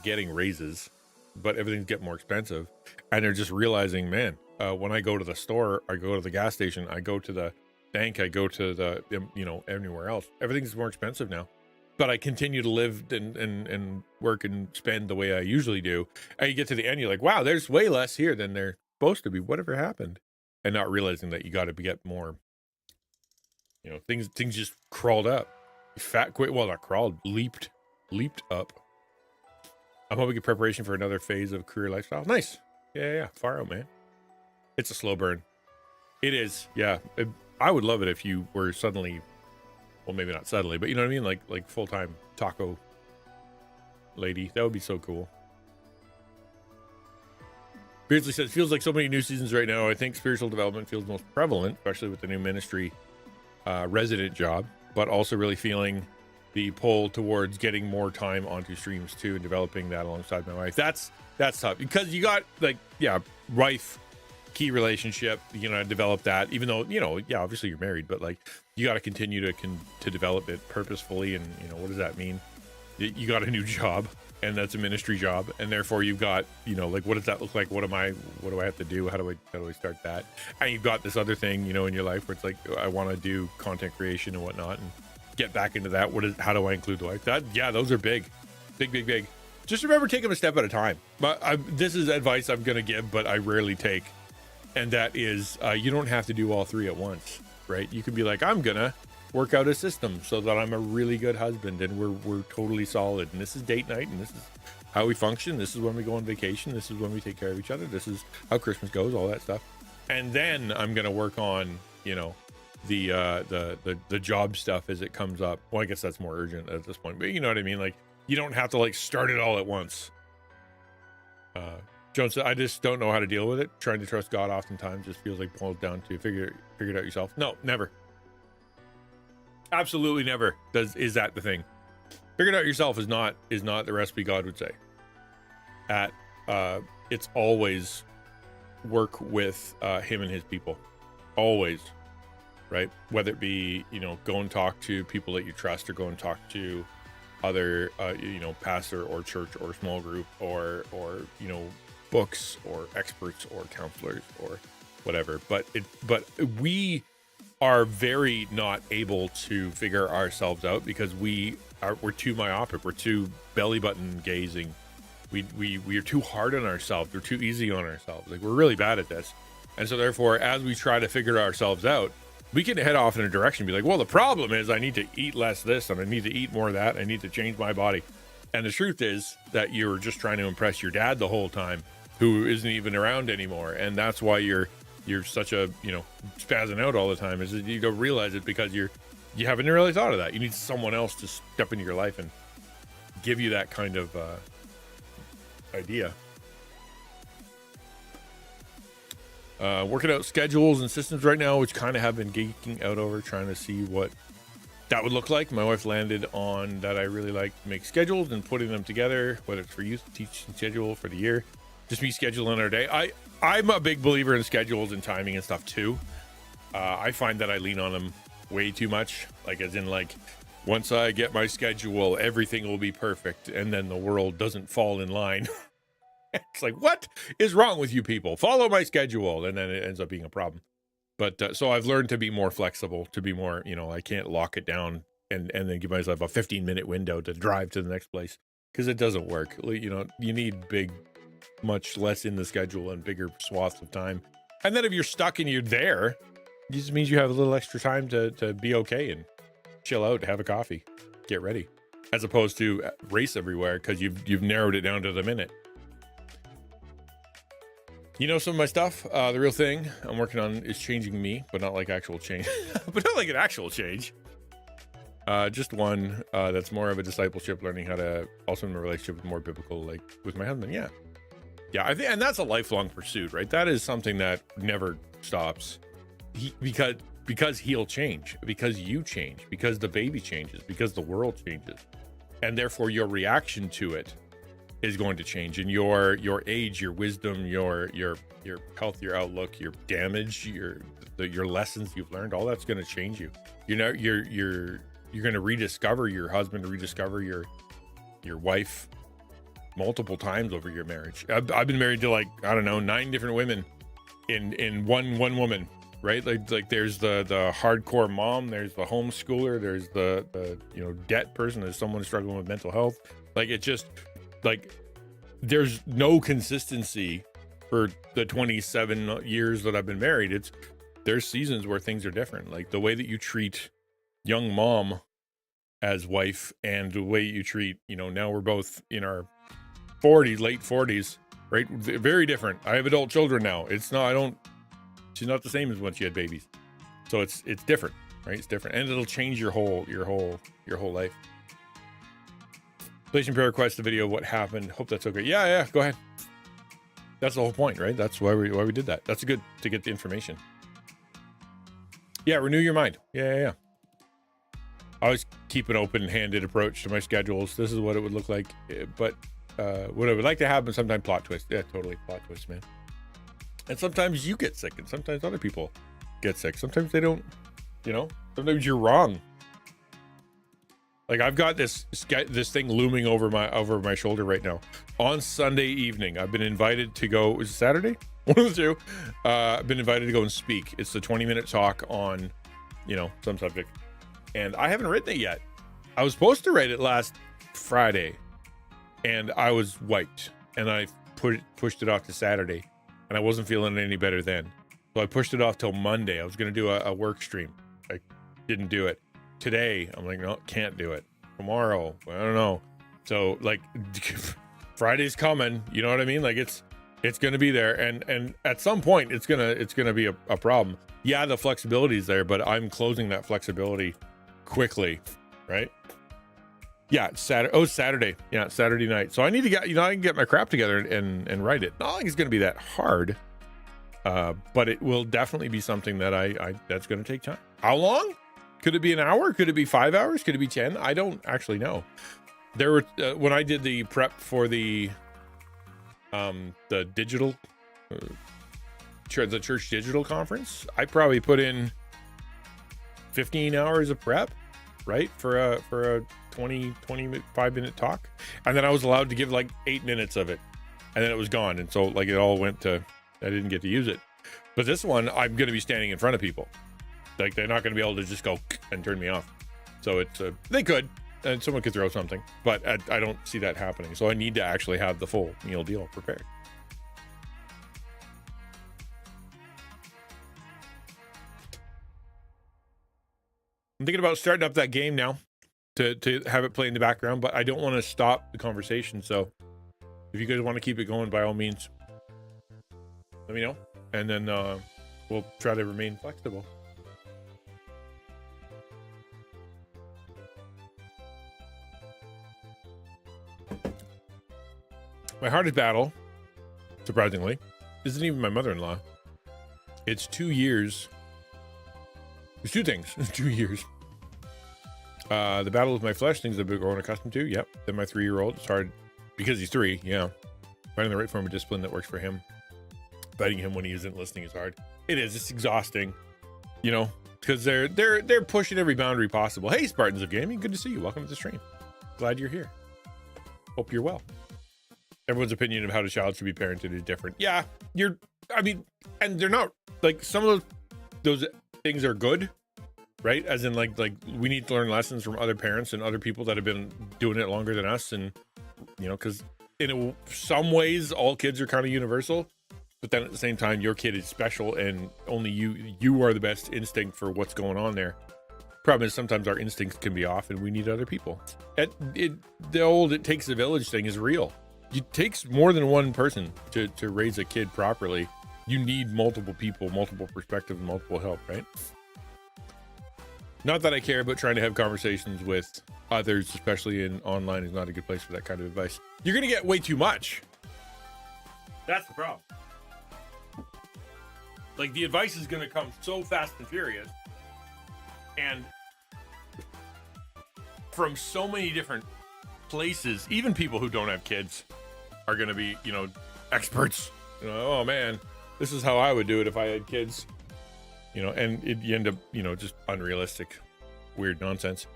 getting raises, but everything's getting more expensive, and they're just realizing, man, when I go to the store, I go to the gas station, I go to the bank, I go to the, anywhere else, everything's more expensive now. But I continue to live and work and spend the way I usually do. And you get to the end, you're like, wow, there's way less here than there supposed to be. Whatever happened? And not realizing that you got to get more. Things just crawled up. Not crawled, leaped up. I'm hoping preparation for another phase of career lifestyle. Nice. Yeah. Far out, man. It's a slow burn. It is. Yeah. I would love it if you were suddenly, well, maybe not suddenly, but you know what I mean? Like full-time taco lady. That would be so cool. Beardsley says, feels like so many new seasons right now. I think spiritual development feels most prevalent, especially with the new ministry resident job, but also really feeling the pull towards getting more time onto streams too and developing that alongside my wife. That's tough because you got wife, key relationship, develop that, even though, obviously you're married, but like you got to continue to develop it purposefully. And what does that mean? You got a new job, and that's a ministry job, and therefore you've got, like, what does that look like? What do I have to do? How do I start that? And you've got this other thing, in your life where it's like, I want to do content creation and whatnot and get back into that. How do I include the wife? Those are big. Just remember, take them a step at a time. But this is advice I'm going to give, but I rarely take. And that is, you don't have to do all three at once, right? You can be like, I'm going to work out a system so that I'm a really good husband and we're totally solid. And this is date night, and this is how we function. This is when we go on vacation. This is when we take care of each other. This is how Christmas goes, all that stuff. And then I'm going to work on, the job stuff as it comes up. Well, I guess that's more urgent at this point, but you know what I mean? Like, you don't have to like start it all at once. Jones said, I just don't know how to deal with it. Trying to trust God oftentimes just feels like boils down to figure it out yourself. No, never. Absolutely never is that the thing. Figure it out yourself is not the recipe God would say. It's always work with him and his people. Always. Right? Whether it be, go and talk to people that you trust, or go and talk to other pastor or church or small group or books or experts or counselors or whatever. But we are very not able to figure ourselves out because we're too myopic, we're too belly button gazing, we are too hard on ourselves, we're too easy on ourselves. Like, we're really bad at this. And so therefore, as we try to figure ourselves out, we can head off in a direction and be like, well, the problem is I need to eat less this and I need to eat more of that, I need to change my body. And the truth is that you're just trying to impress your dad the whole time, who isn't even around anymore. And that's why you're such a, spazzing out all the time, is that you don't realize it because you haven't really thought of that. You need someone else to step into your life and give you that kind of idea. Working out schedules and systems right now, which kind of have been geeking out over, trying to see what that would look like. My wife landed on that I really like to make schedules and putting them together, whether it's for youth, teaching schedule for the year, just me scheduling our day. I'm a big believer in schedules and timing and stuff too. I find that I lean on them way too much. Like, as in, like, once I get my schedule, everything will be perfect, and then the world doesn't fall in line. It's like, what is wrong with you people? Follow my schedule, and then it ends up being a problem. But so I've learned to be more flexible, to be more, I can't lock it down and then give myself a 15-minute window to drive to the next place, because it doesn't work. You need much less in the schedule and bigger swaths of time. And then if you're stuck and you're there, it just means you have a little extra time to be okay and chill out, have a coffee, get ready, as opposed to race everywhere because you've narrowed it down to the minute. Some of my stuff, the real thing I'm working on is changing me, but not like actual change, but not like an actual change. Just one that's more of a discipleship, learning how to also in a relationship with more biblical, like with my husband. Yeah. I think, and that's a lifelong pursuit, right? That is something that never stops. Because he'll change, because you change, because the baby changes, because the world changes, and therefore your reaction to it is going to change, and your age, your wisdom, your health, your outlook, your damage, your lessons you've learned, all that's going to change you. You're going to rediscover your husband, rediscover your wife multiple times over your marriage. I've been married to 9 different women in one woman, right? Like there's the hardcore mom, there's the homeschooler, there's the debt person, there's someone struggling with mental health. Like, it just, there's no consistency for the 27 years that I've been married. There's seasons where things are different. Like the way that you treat young mom as wife and the way you treat, now we're both in our 40s, late 40s, right? Very different. I have adult children now. She's not the same as when she had babies. So it's different, right? It's different, and it'll change your whole life. Relation prayer request, the video of what happened. Hope that's okay. Yeah, go ahead. That's the whole point, right? That's why we did that. That's good to get the information. Yeah, renew your mind. Yeah. I always keep an open-handed approach to my schedules. This is what it would look like, but what I would like to happen, sometimes plot twist. Yeah, totally plot twist, man. And sometimes you get sick, and sometimes other people get sick. Sometimes they don't. Sometimes you're wrong. Like I've got this thing looming over my shoulder right now. On Sunday evening, I've been invited to go. Is it Saturday? One of the two. I've been invited to go and speak. It's the 20-minute talk on, some subject, and I haven't written it yet. I was supposed to write it last Friday, and I was wiped, and I pushed it off to Saturday, and I wasn't feeling any better then, so I pushed it off till Monday. I was going to do a work stream. I didn't do it. Today, I'm like, no, can't do it. Tomorrow, I don't know. So like Friday's coming, you know what I mean? Like it's going to be there. And at some point it's going to be a problem. Yeah, the flexibility is there, but I'm closing that flexibility quickly, right? Yeah, it's Saturday. Yeah, Saturday night. So I need to get, I can get my crap together and write it. Not like it's going to be that hard, but it will definitely be something that that's going to take time. How long? Could it be an hour? Could it be 5 hours? Could it be 10? I don't actually know. There were when I did the prep for the digital the church digital conference, I probably put in 15 hours of prep, right, for a 25-minute talk, and then I was allowed to give like 8 minutes of it, and then it was gone, and so like it all went to, I didn't get to use it. But this one, I'm going to be standing in front of people. Like they're not going to be able to just go and turn me off. So it's they could, and someone could throw something, but I don't see that happening. So I need to actually have the full meal deal prepared. I'm thinking about starting up that game now to have it play in the background, but I don't want to stop the conversation. So if you guys want to keep it going, by all means, let me know, and then we'll try to remain flexible. My hardest battle, surprisingly, isn't even my mother-in-law. It's 2 years. There's two things. 2 years. The battle with my flesh, things I've been growing accustomed to. Yep. Then my 3-year-old. It's hard because he's 3. Yeah. Finding the right form of discipline that works for him. Fighting him when he isn't listening is hard. It is. It's exhausting. Because they're pushing every boundary possible. Hey, Spartans of Gaming. Good to see you. Welcome to the stream. Glad you're here. Hope you're well. Everyone's opinion of how the child should be parented is different. Yeah, and they're not, like, some of those things are good, right? As in, like we need to learn lessons from other parents and other people that have been doing it longer than us. And, because in some ways, all kids are kind of universal. But then at the same time, your kid is special, and only you are the best instinct for what's going on there. Problem is, sometimes our instincts can be off, and we need other people. The old "it takes a village" thing is real. It takes more than one person to raise a kid properly. You need multiple people, multiple perspectives, and multiple help, right? Not that I care about trying to have conversations with others, especially in online, is not a good place for that kind of advice. You're going to get way too much. That's the problem. Like, the advice is going to come so fast and furious, and from so many different places. Even people who don't have kids are going to be, experts. Oh man, this is how I would do it if I had kids. And you end up, just unrealistic, weird nonsense.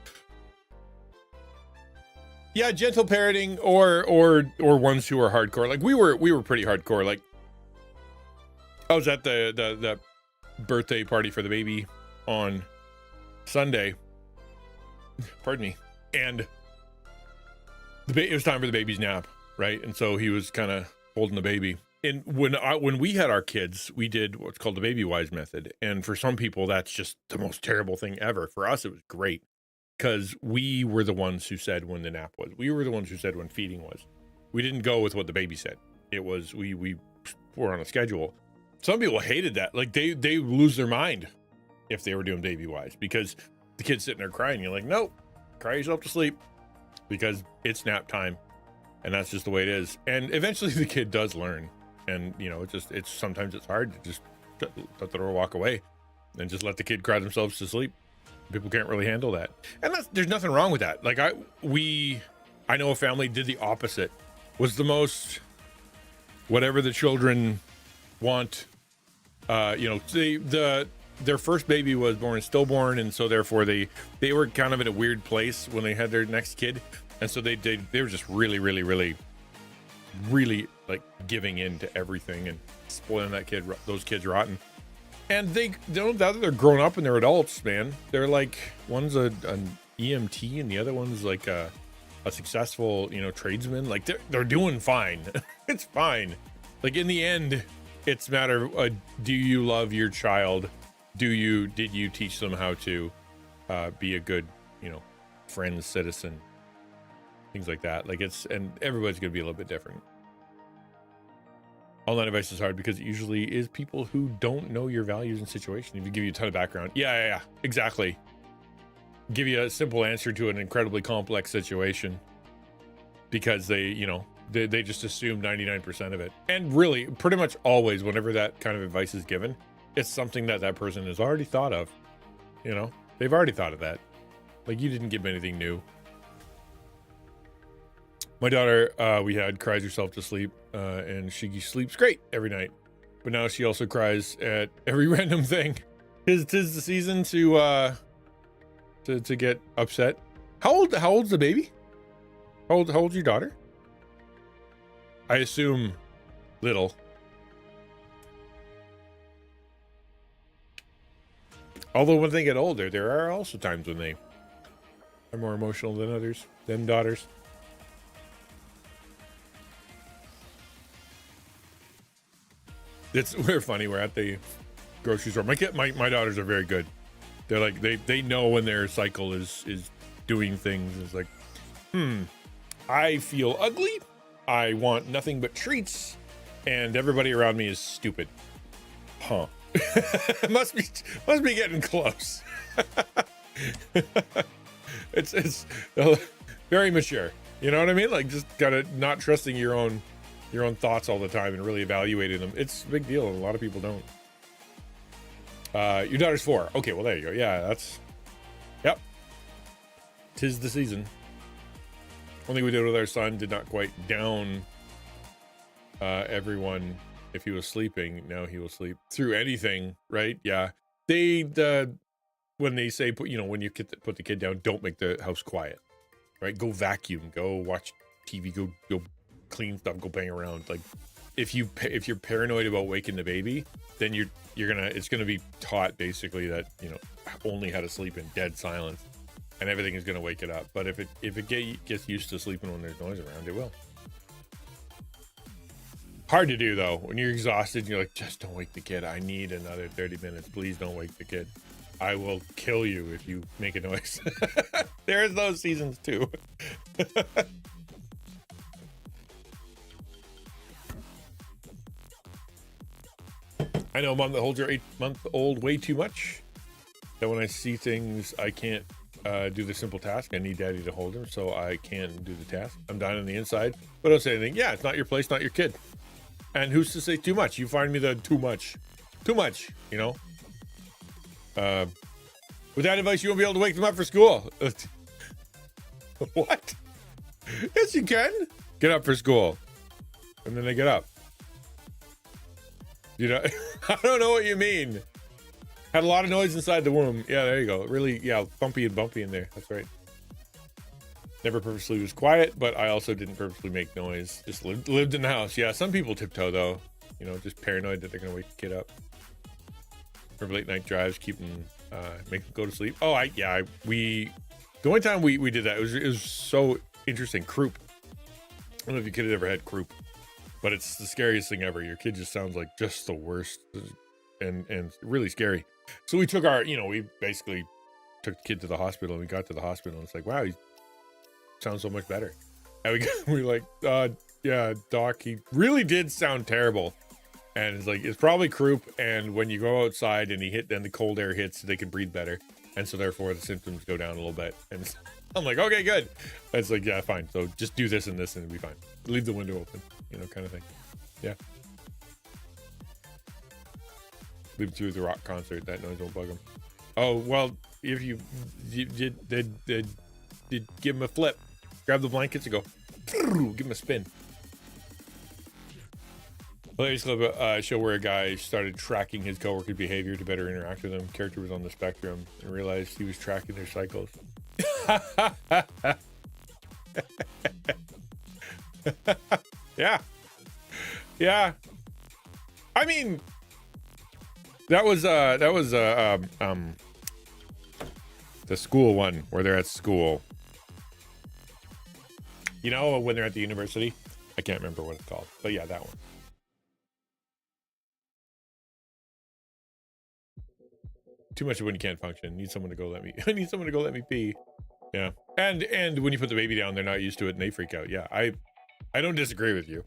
Yeah, gentle parenting or ones who are hardcore. Like we were pretty hardcore. Like I was at the birthday party for the baby on Sunday. Pardon me. And it was time for the baby's nap, right? And so he was kind of holding the baby. And when we had our kids, we did what's called the baby wise method. And for some people, that's just the most terrible thing ever. For us, it was great because we were the ones who said when the nap was. We were the ones who said when feeding was. We didn't go with what the baby said. It was we were on a schedule. Some people hated that. Like they lose their mind if they were doing baby wise, because the kid's sitting there crying. You're like, nope, cry yourself to sleep because it's nap time. And that's just the way it is. And eventually the kid does learn. And, you know, it's sometimes it's hard to just let the door walk away and just let the kid cry themselves to sleep. People can't really handle that. And there's nothing wrong with that. Like I know a family did the opposite. Was the most, whatever the children want, you know, their first baby was stillborn, and so therefore they were kind of in a weird place when they had their next kid, and so they were just really like giving in to everything and spoiling those kids rotten. And they don't, now that they're grown up and they're adults, man, they're like, one's an EMT and the other one's like a successful, you know, tradesman. Like they're doing fine. It's fine. Like in the end, it's a matter of do you love your child? Did you teach them how to be a good, you know, friend, citizen, things like that. Like and everybody's going to be a little bit different. Online advice is hard because it usually is people who don't know your values and situation. If you give you a ton of background. Yeah, exactly. Give you a simple answer to an incredibly complex situation because they, you know, they just assume 99% of it. And really, pretty much always, whenever that kind of advice is given, it's something that person has already thought of. You know, they've already thought of that. Like, you didn't give them anything new. My daughter, we had cries herself to sleep, and she sleeps great every night. But now she also cries at every random thing. Tis the season to get upset. How old's the baby? How old's your daughter? I assume little. Although when they get older, there are also times when they are more emotional than others, than daughters. We're funny. We're at the grocery store. My daughters are very good. They're like, they know when their cycle is doing things. It's like, I feel ugly. I want nothing but treats, and everybody around me is stupid. Huh. must be getting close. it's very mature. You know what I mean? Like, just gotta not trusting your own thoughts all the time and really evaluating them. It's a big deal. A lot of people don't. Your daughter's 4. Okay, well, there you go. Yeah, yep. 'Tis the season. One thing we did with our son did not quite down everyone if he was sleeping. Now he will sleep through anything, right? Yeah. When they say, when you put the kid down, don't make the house quiet, right? Go vacuum, go watch TV, go clean stuff, go bang around. Like, if you're paranoid about waking the baby, then it's gonna be taught basically that, only how to sleep in dead silence, and everything is gonna wake it up. But if it gets used to sleeping when there's noise around, it will. Hard to do though. When you're exhausted and you're like, just don't wake the kid. I need another 30 minutes. Please don't wake the kid. I will kill you if you make a noise. There's those seasons too. I know, Mom, that holds your 8-month-old way too much. That when I see things, I can't do the simple task. I need Daddy to hold her, so I can do the task. I'm down on the inside, but don't say anything. Yeah, it's not your place, not your kid. And who's to say too much? You find me the too much. Too much, With that advice, you won't be able to wake them up for school. What? Yes, you can. Get up for school. And then they get up. I don't know what you mean. Had a lot of noise inside the womb. Yeah, there you go. Really, yeah, bumpy and bumpy in there. That's right. Never purposely was quiet, but I also didn't purposely make noise. Just lived in the house. Yeah, some people tiptoe though. Just paranoid that they're gonna wake the kid up. Remember late night drives, keep them, make them go to sleep. Oh, the only time we did that, it was so interesting. Croup. I don't know if your kid had ever had croup, but it's the scariest thing ever. Your kid just sounds like just the worst and really scary. So we took we basically took the kid to the hospital, and we got to the hospital and it's like, wow, he sounds so much better. And we were like, yeah, doc, he really did sound terrible. And it's like, it's probably croup. And when you go outside and then the cold air hits, they can breathe better. And so therefore the symptoms go down a little bit. And I'm like, okay, good. And it's like, yeah, fine. So just do this and this and it'll be fine. Leave the window open, kind of thing. Yeah. Leave through the rock concert. That noise won't bug them. Oh, well, if you did give him a flip, grab the blankets and go, give him a spin. Latest clip show where a guy started tracking his coworkers' behavior to better interact with them. Character was on the spectrum and realized he was tracking their cycles. Yeah. I mean, that was the school one where they're at school. When they're at the university. I can't remember what it's called, but yeah, that one. Too much when you can't function. Need someone to go let me. I need someone to go let me pee. Yeah, and when you put the baby down, they're not used to it and they freak out. Yeah, I don't disagree with you.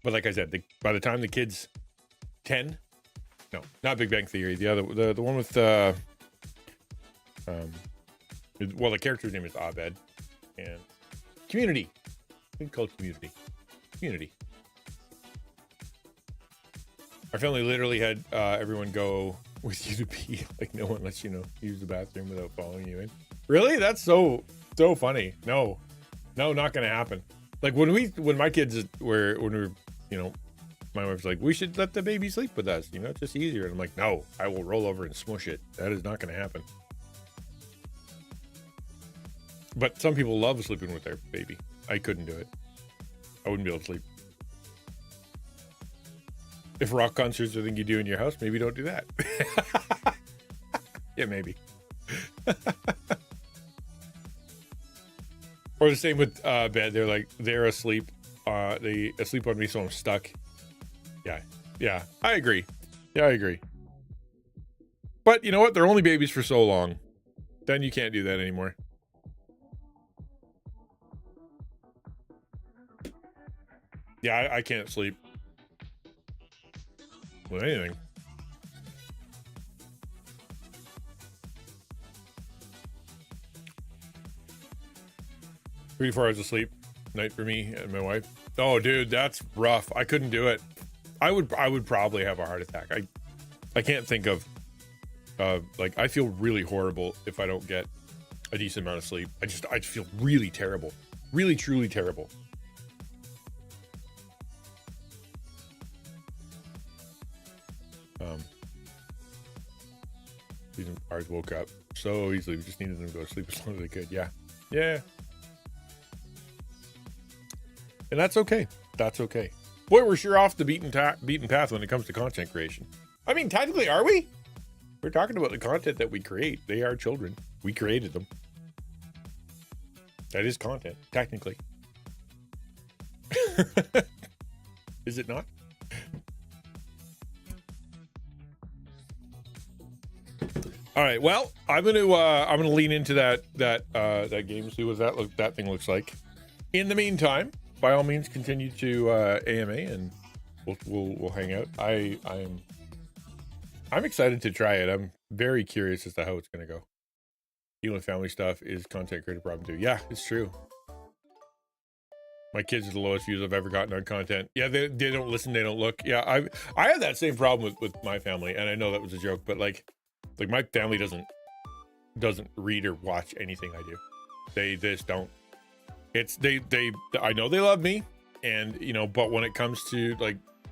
But like I said, by the time the kid's 10, no, not Big Bang Theory. The other, the one with the character's name is Abed, and Community. I think it's called Community. Our family literally had everyone go with you to pee. Like no one lets you use the bathroom without following you in. Really? That's so funny. No, not gonna happen. Like when my kids were, my wife's like, we should let the baby sleep with us. It's just easier. And I'm like, no, I will roll over and smush it. That is not gonna happen. But some people love sleeping with their baby. I couldn't do it. I wouldn't be able to sleep. If rock concerts are the thing you do in your house, maybe don't do that. Yeah, maybe. Or the same with bed. They're asleep. They asleep on me, so I'm stuck. Yeah, I agree. But you know what? They're only babies for so long. Then you can't do that anymore. Yeah, I can't sleep with anything. 3 to 4 hours of sleep night for me and my wife. Oh, dude, that's rough. I couldn't do it. I would probably have a heart attack. I can't think of I feel really horrible if I don't get a decent amount of sleep. I feel really terrible. Really, truly terrible. These ours woke up so easily. We just needed them to go to sleep as long as they could. Yeah. And that's okay. Boy, we're sure off the beaten path when it comes to content creation. I mean, technically, are we? We're talking about the content that we create. They are children. We created them. That is content, technically. Is it not? All right. Well, I'm gonna lean into that game, see what that thing looks like. In the meantime, by all means, continue to AMA, and we'll hang out. I'm excited to try it. I'm very curious as to how it's gonna go. Dealing with family stuff is content creator problem too. Yeah, it's true. My kids are the lowest views I've ever gotten on content. Yeah, they don't listen, they don't look. Yeah, I have that same problem with my family, and I know that was a joke, but like my family doesn't read or watch anything I do. They just don't. It's they I know they love me, and but when it comes to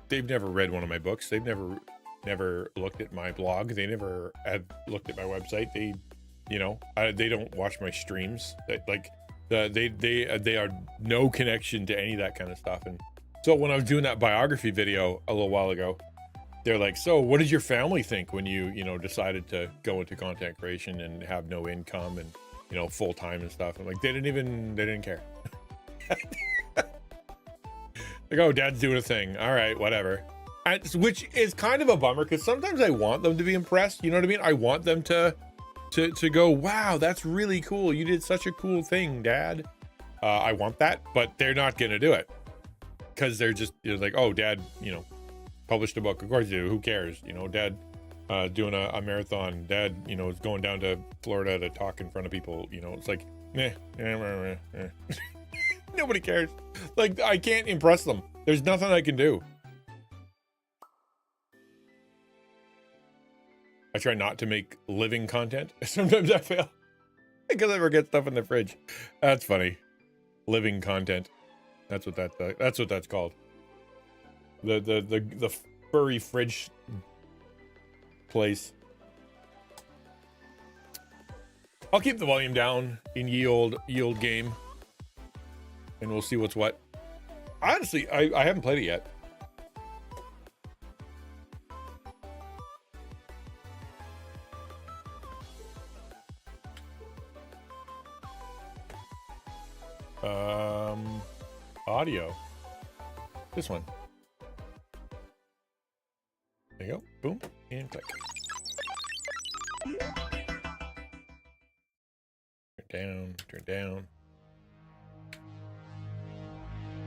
they've never read one of my books. They've never looked at my blog. They never have looked at my website. They don't watch my streams. They are no connection to any of that kind of stuff. And so when I was doing that biography video a little while ago, they're like, so what did your family think when you decided to go into content creation and have no income and full time and stuff? I'm like, they didn't care. Like, oh, dad's doing a thing. All right, whatever. Which is kind of a bummer, because sometimes I want them to be impressed. You know what I mean? I want them to go, wow, that's really cool. You did such a cool thing, Dad. I want that, but they're not gonna do it because they're just like, oh, Dad, published a book. Of course you do. Who cares? You know, Dad doing a marathon. Dad, you know, is going down to Florida to talk in front of people. You know, it's like, nobody cares. Like, I can't impress them. There's nothing I can do. I try not to make living content. Sometimes I fail because I forget stuff in the fridge. That's funny. Living content. That's what that's called. The furry fridge place. I'll keep the volume down in ye old game, and we'll see what's what. Honestly, I haven't played it yet. Audio. This one. There you go. Boom. And click. Turn down.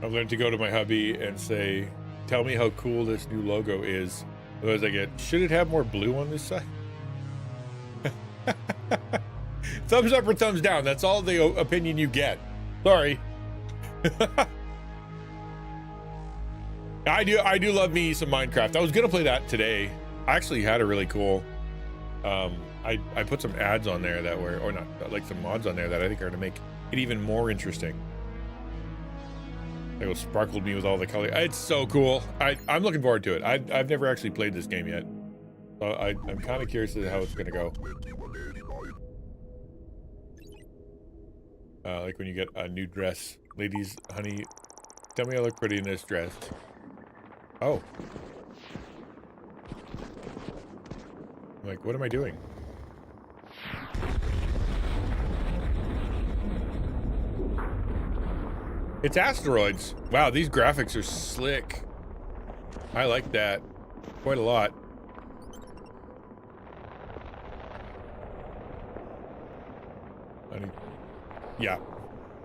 I've learned to go to my hubby and say, tell me how cool this new logo is. Otherwise I get, should it have more blue on this side? Thumbs up or thumbs down. That's all the opinion you get. Sorry. I do love me some Minecraft. I was gonna play that today. I actually had a really cool I put some ads on there that were, or not, like some mods on there that I think are to make it even more interesting. They sparkled me with all the color. It's so cool. I'm looking forward to it. I've never actually played this game yet, so I'm kind of curious as to how it's gonna go. Like when you get a new dress. Ladies, honey, tell me I look pretty in this dress. Oh. I'm like, what am I doing? It's asteroids. Wow, these graphics are slick. I like that quite a lot. Honey. Yeah.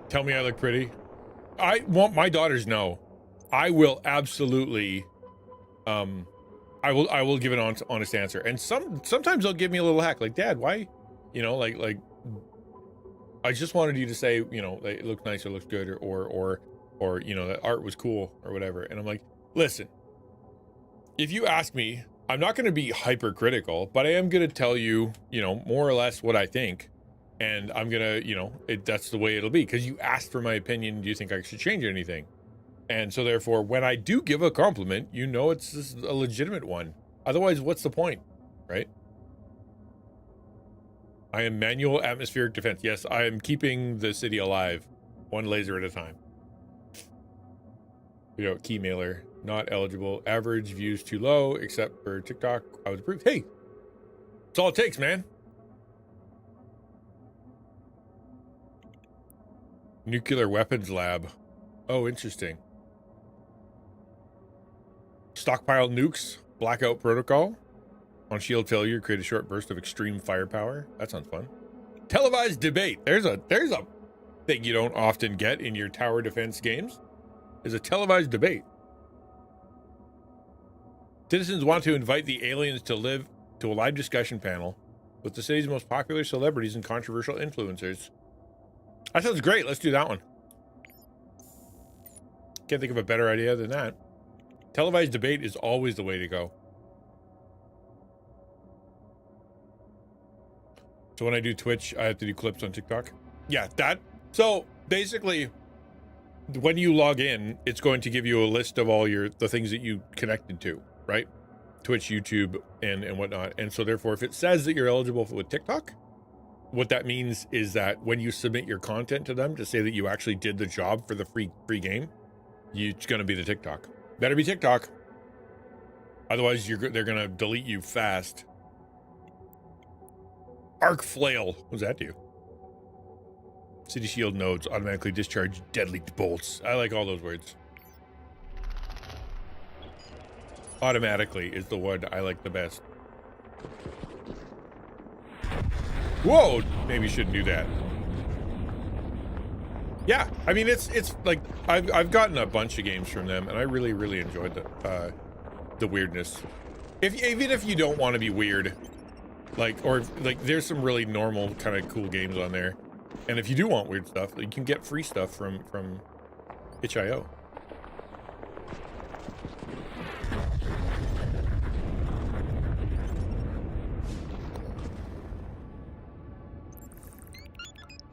Tell me I look pretty. I want my daughters know. I will absolutely I will give an honest answer. And sometimes they'll give me a little hack like, Dad, why, you know, like I just wanted you to say, you know, it looked nice or looks good or you know, that art was cool or whatever. And I'm like, listen, if you ask me, I'm not going to be hypercritical, but I am going to tell you, you know, more or less what I think. And I'm going to, you know, that's the way it'll be. Because you asked for my opinion. Do you think I should change anything? And so therefore, when I do give a compliment, you know it's a legitimate one. Otherwise, what's the point, right? I am manual atmospheric defense. Yes, I am keeping the city alive, one laser at a time. You know, key mailer, not eligible. Average views too low, except for TikTok. I was approved. Hey, that's all it takes, man. Nuclear weapons lab. Oh, interesting. Stockpile nukes. Blackout protocol. On shield failure, create a short burst of extreme firepower. That sounds fun. Televised debate. There's a thing you don't often get in your tower defense games. Is a televised debate. Citizens want to invite the aliens to a live discussion panel with the city's most popular celebrities and controversial influencers. That sounds great. Let's do that one. Can't think of a better idea than that. Televised debate is always the way to go. So when I do Twitch, I have to do clips on TikTok. Yeah, that. So basically, when you log in, it's going to give you a list of all the things that you connected to, right? Twitch, YouTube, and whatnot. And so therefore, if it says that you're eligible with TikTok, what that means is that when you submit your content to them to say that you actually did the job for the free game, it's going to be the TikTok. Better be TikTok. Otherwise, they're going to delete you fast. Arc flail. What does that do? City shield nodes automatically discharge deadly bolts. I like all those words. Automatically is the one I like the best. Whoa, maybe you shouldn't do that. Yeah, I mean it's like I've gotten a bunch of games from them, and I really enjoyed the weirdness. Even if you don't want to be weird, there's some really normal kind of cool games on there. And if you do want weird stuff, you can get free stuff from itch.io.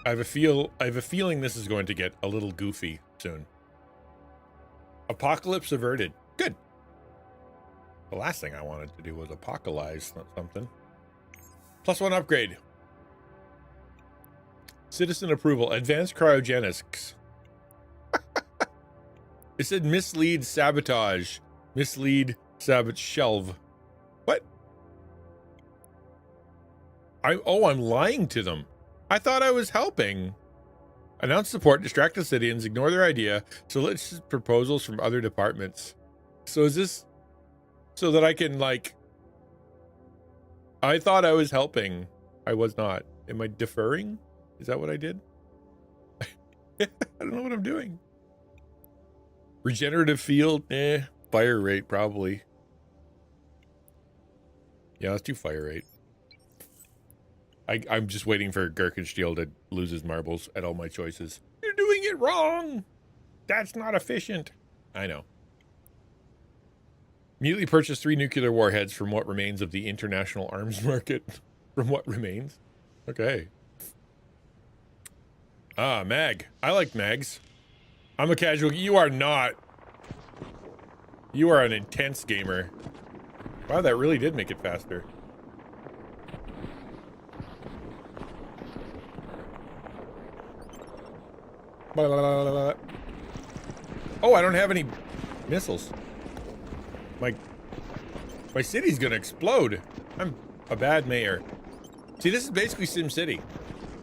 I have a feeling this is going to get a little goofy soon. Apocalypse averted. Good. The last thing I wanted to do was apocalypse something. +1 upgrade. Citizen approval. Advanced cryogenics. It said mislead, sabotage. Mislead, sabotage, shelve. What? I'm lying to them. I thought I was helping. Announce support, distract the Citians, ignore their idea, solicit proposals from other departments. So is this so that I can, like... I thought I was helping. I was not. Am I deferring? Is that what I did? I don't know what I'm doing. Regenerative field? Fire rate, probably. Yeah, let's do fire rate. I'm just waiting for Gherkinsteel to lose his marbles at all my choices. You're doing it wrong! That's not efficient. I know. Immediately purchase 3 nuclear warheads from what remains of the international arms market. From what remains? Okay. Ah, mag. I like mags. I'm a casual. You are not. You are an intense gamer. Wow, that really did make it faster. Oh, I don't have any missiles. My city's gonna explode. I'm a bad mayor. See, this is basically Sim City,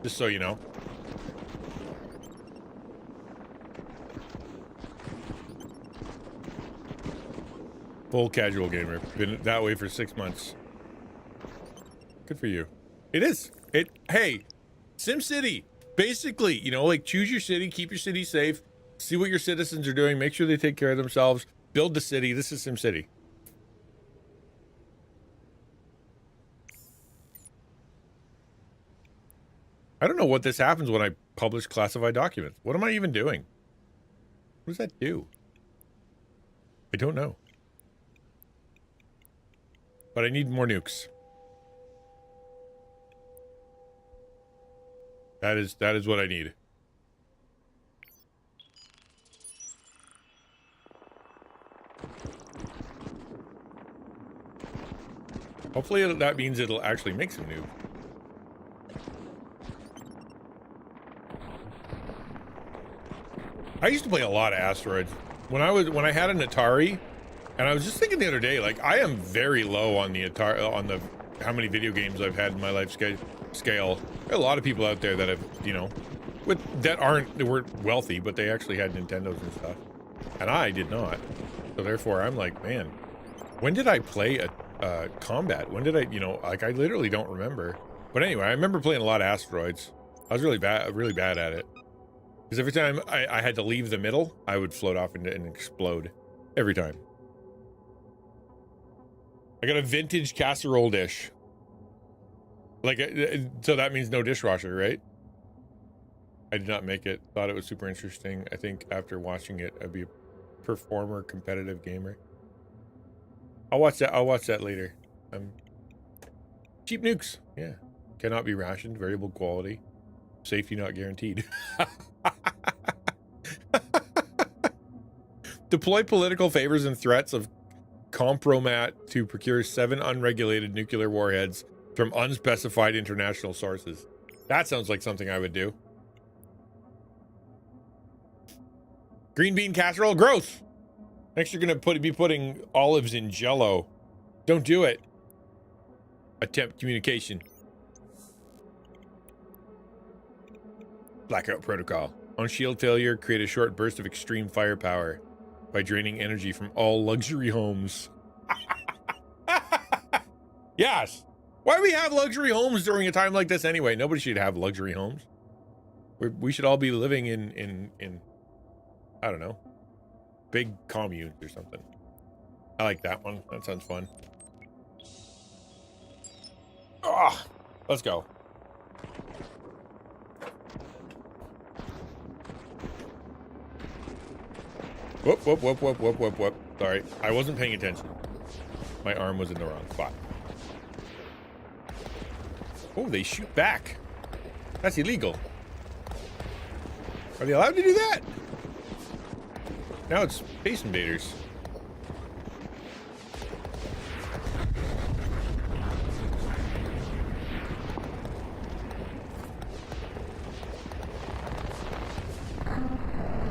just so you know. Full casual gamer. Been that way for 6 months. Good for you. It is. Hey, Sim City. Basically, you know, like, choose your city, keep your city safe, see what your citizens are doing, make sure they take care of themselves, build the city. This is Sim City. I don't know what this happens when I publish classified documents. What am I even doing? What does that do? I don't know. But I need more nukes. That is what I need. Hopefully that means it'll actually make some nuke. I used to play a lot of asteroids. When I had an Atari, and I was just thinking the other day, like, I am very low on the Atari, on the how many video games I've had in my life scale. There are a lot of people out there that have, you know, they weren't wealthy, but they actually had Nintendos and stuff, and I did not. So therefore, I'm like, man, when did I play a combat? When did I, you know, like, I literally don't remember. But anyway, I remember playing a lot of asteroids. I was really bad at it. Because every time I had to leave the middle, I would float off and explode. Every time. I got a vintage casserole dish. Like, so that means no dishwasher, right? I did not make it. Thought it was super interesting. I think after watching it, I'd be a performer, competitive gamer. I'll watch that later. Cheap nukes. Yeah. Cannot be rationed. Variable quality. Safety not guaranteed. Deploy political favors and threats of compromat to procure 7 unregulated nuclear warheads from unspecified international sources. That sounds like something I would do. Green bean casserole, gross. Next, you're gonna be putting olives in Jell-O. Don't do it. Attempt communication. Blackout protocol. On shield failure, create a short burst of extreme firepower by draining energy from all luxury homes. Yes. Why do we have luxury homes during a time like this anyway? Nobody should have luxury homes. We should all be living in I don't know, big communes or something. I like that one. That sounds fun. Ah, let's go. Whoop, whoop, whoop, whoop, whoop, whoop, whoop. Sorry, I wasn't paying attention. My arm was in the wrong spot. Oh, they shoot back. That's illegal. Are they allowed to do that? Now it's Space Invaders.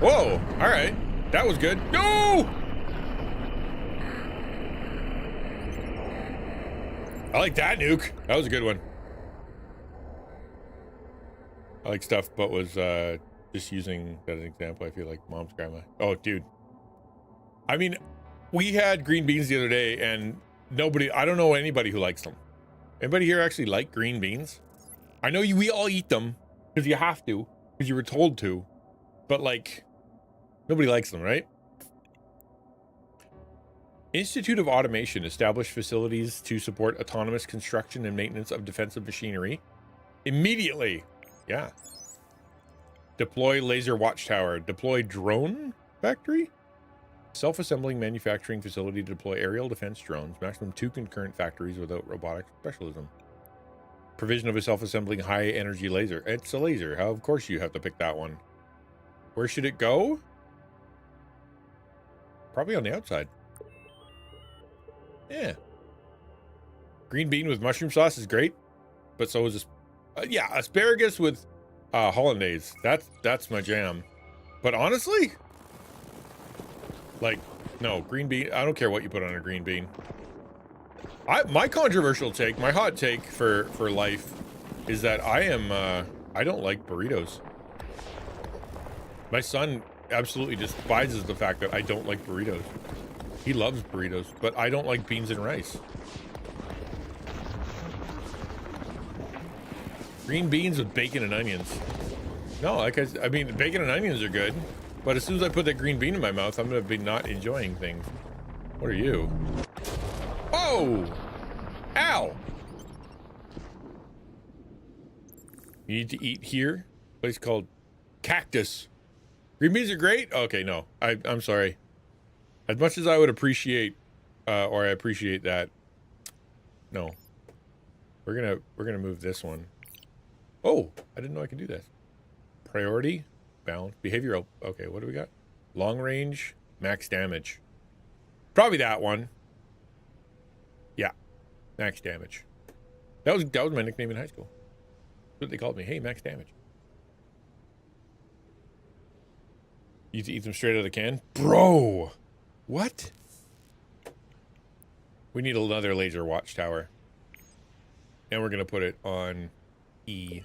Whoa, all right. That was good. No! I like that nuke. That was a good one. I like stuff, but was just using that as an example. I feel like mom's grandma. Oh, dude. I mean, we had green beans the other day, and I don't know anybody who likes them. Anybody here actually like green beans? I know we all eat them because you have to, because you were told to, but like, nobody likes them, right? Institute of Automation established facilities to support autonomous construction and maintenance of defensive machinery. Immediately. Yeah. Deploy laser watchtower. Deploy drone factory? Self-assembling manufacturing facility to deploy aerial defense drones. Maximum 2 concurrent factories without robotic specialism. Provision of a self-assembling high-energy laser. It's a laser. How? Of course you have to pick that one. Where should it go? Probably on the outside. Yeah. Green bean with mushroom sauce is great, but so is this. Yeah, asparagus with hollandaise. That's my jam. But honestly, like, no, green bean. I don't care what you put on a green bean. My controversial take, my hot take for life, is that I don't like burritos. My son absolutely despises the fact that I don't like burritos. He loves burritos, but I don't like beans and rice. Green beans with bacon and onions. No, like I mean, bacon and onions are good, but as soon as I put that green bean in my mouth, I'm gonna be not enjoying things. What are you? Oh! Ow! You need to eat here. A place called Cactus. Green beans are great? Okay, no. I'm sorry. As much as I would appreciate, or I appreciate that, no. We're gonna move this one. Oh, I didn't know I could do this. Priority, balance, behavioral. Okay, what do we got? Long range, max damage. Probably that one. Yeah, max damage. That was my nickname in high school. That's what they called me. Hey, max damage. You need to eat them straight out of the can, bro. What? We need another laser watchtower. And we're going to put it on E.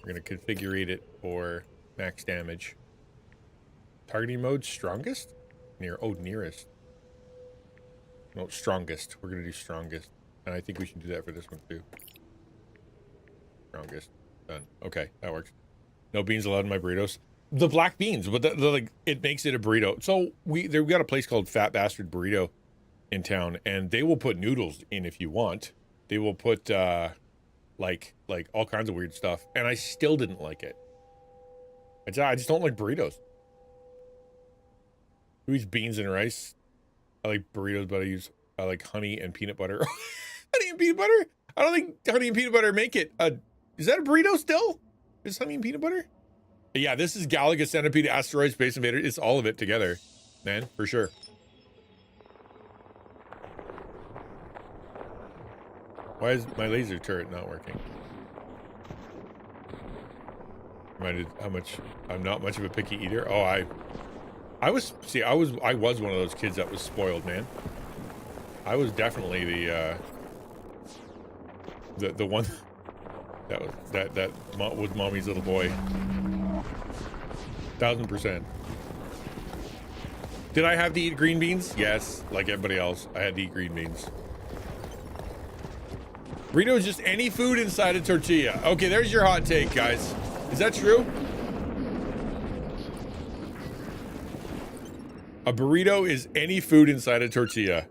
We're going to configure it for max damage. Targeting mode, strongest? Nearest. No, strongest. We're going to do strongest. And I think we should do that for this one too. Strongest. Done. Okay, that works. No beans allowed in my burritos. The black beans, but like it makes it a burrito. So we got a place called Fat Bastard Burrito in town, and they will put noodles in if you want. They will put like all kinds of weird stuff, and I still didn't like it. I just don't like burritos. Who eats beans and rice? I like burritos, but I like honey and peanut butter. Honey and peanut butter? I don't think honey and peanut butter make it. Is that a burrito still? Is honey and peanut butter? Yeah, this is Galaga, Centipede, Asteroid, Space Invader. It's all of it together, man, for sure. Why is my laser turret not working? Reminded how much I'm not much of a picky eater. Oh, I was one of those kids that was spoiled, man. I was definitely the one that was mommy's little boy. 1000%. Did I have to eat green beans? Yes, like everybody else, I had to eat green beans. Burrito is just any food inside a tortilla. Okay, there's your hot take, guys. Is that true? A burrito is any food inside a tortilla.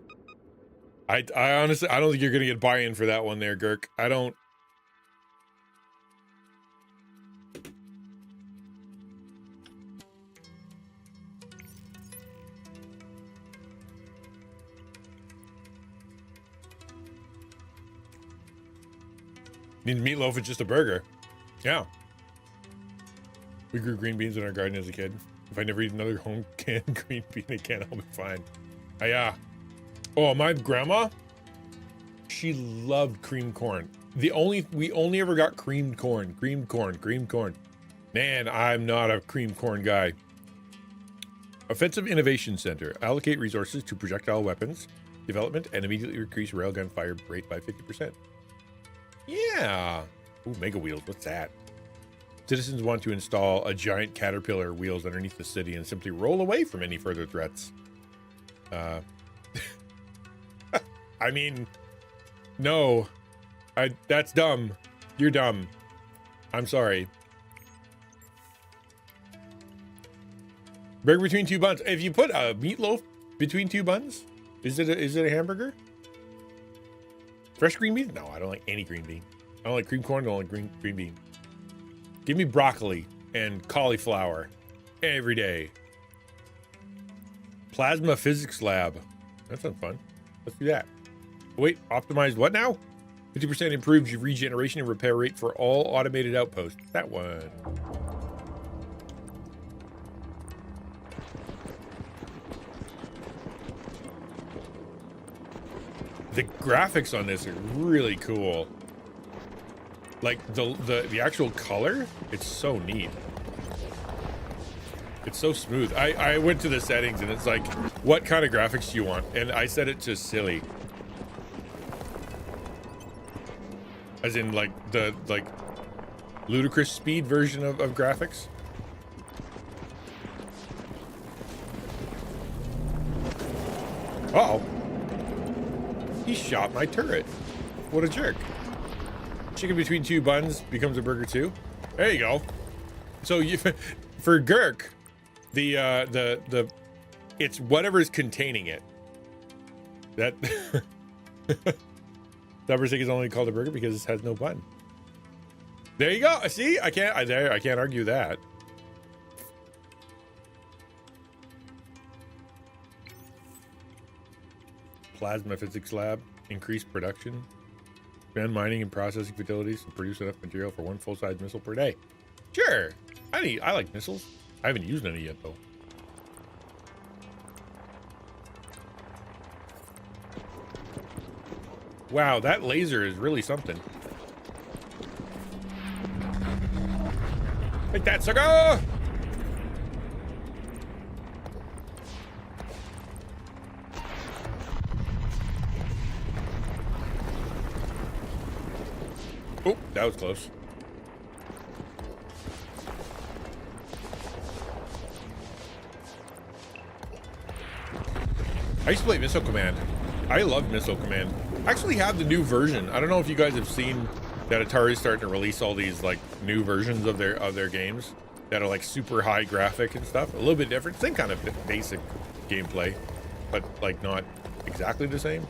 I honestly, I don't think you're going to get buy-in for that one there, Girk. I don't. Means meatloaf is just a burger. Yeah. We grew green beans in our garden as a kid. If I never eat another home canned green bean again, I'll be fine. Yeah. Oh, my grandma, she loved creamed corn. We only ever got creamed corn. Man, I'm not a creamed corn guy. Offensive Innovation Center. Allocate resources to projectile weapons development and immediately increase railgun fire rate by 50%. Yeah. Ooh, mega wheels. What's that? Citizens want to install a giant caterpillar wheels underneath the city and simply roll away from any further threats. I mean, no. That's dumb. You're dumb. I'm sorry. Burger between two buns. If you put a meatloaf between two buns, is it a hamburger? Fresh green bean? No, I don't like any green bean. I don't like cream corn. I don't like green bean. Give me broccoli and cauliflower every day. Plasma physics lab. That sounds fun. Let's do that. Wait, optimized what now? 50% improved your regeneration and repair rate for all automated outposts. That one. The graphics on this are really cool. Like the actual color, it's so neat. It's so smooth. I went to the settings and it's like, what kind of graphics do you want? And I set it to silly. As in like the ludicrous speed version of graphics. Uh-oh. He shot my turret. What a jerk. Chicken between two buns becomes a burger too. There you go. So you, for Girk, the it's whatever's containing it. That Double steak is only called a burger because it has no bun. There you go. See, I can't argue that. Plasma physics lab, increased production, expand mining and processing facilities to produce enough material for one full-size missile per day. Sure, I like missiles. I haven't used any yet though. Wow, that laser is really something. Take that, sucker! Oh, that was close. I used to play Missile Command. I love Missile Command. I actually have the new version. I don't know if you guys have seen that Atari's starting to release all these like new versions of their games that are like super high graphic and stuff. A little bit different, same kind of basic gameplay, but like not exactly the same.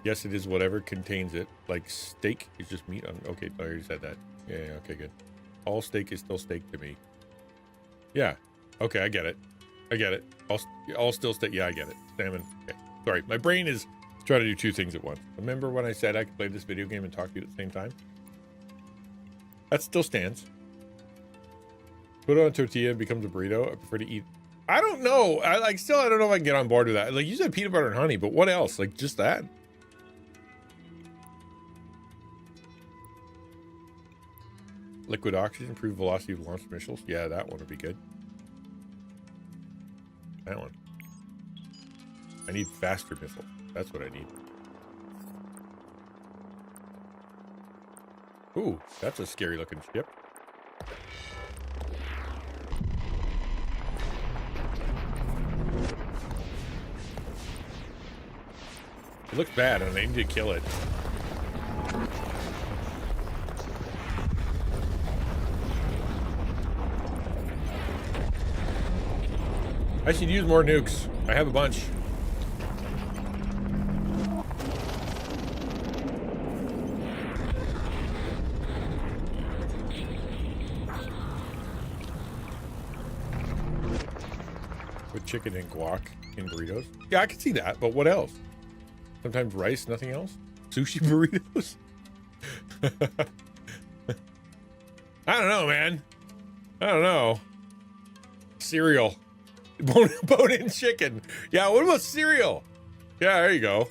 Yes, it is whatever contains it. Like steak is just meat on. Okay, I already said that. Yeah, okay, good. All steak is still steak to me. Yeah. Okay, I get it. I get it. All still steak. Yeah, I get it. Salmon. Okay. Sorry, my brain is trying to do two things at once. Remember when I said I could play this video game and talk to you at the same time? That still stands. Put it on a tortilla, it becomes a burrito. I prefer to eat. I don't know. I don't know if I can get on board with that. Like you said, peanut butter and honey, but what else? Like just that? Liquid oxygen, improved velocity of launch missiles. Yeah, that one would be good. That one. I need faster missiles. That's what I need. Ooh, that's a scary looking ship. It looks bad and I need to kill it. I should use more nukes. I have a bunch. With chicken and guac in burritos. Yeah, I can see that, but what else? Sometimes rice, nothing else? Sushi burritos? I don't know, man. I don't know. Cereal. Bone-in chicken. Yeah, what about cereal? Yeah, there you go.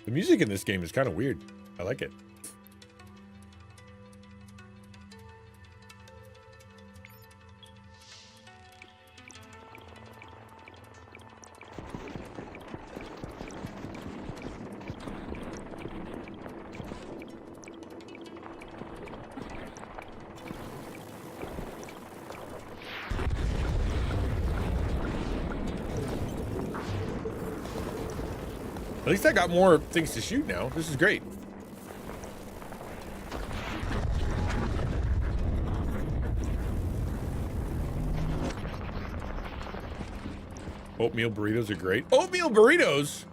The music in this game is kind of weird. I like it. At least I got more things to shoot now. This is great. Oatmeal burritos are great. Oatmeal burritos?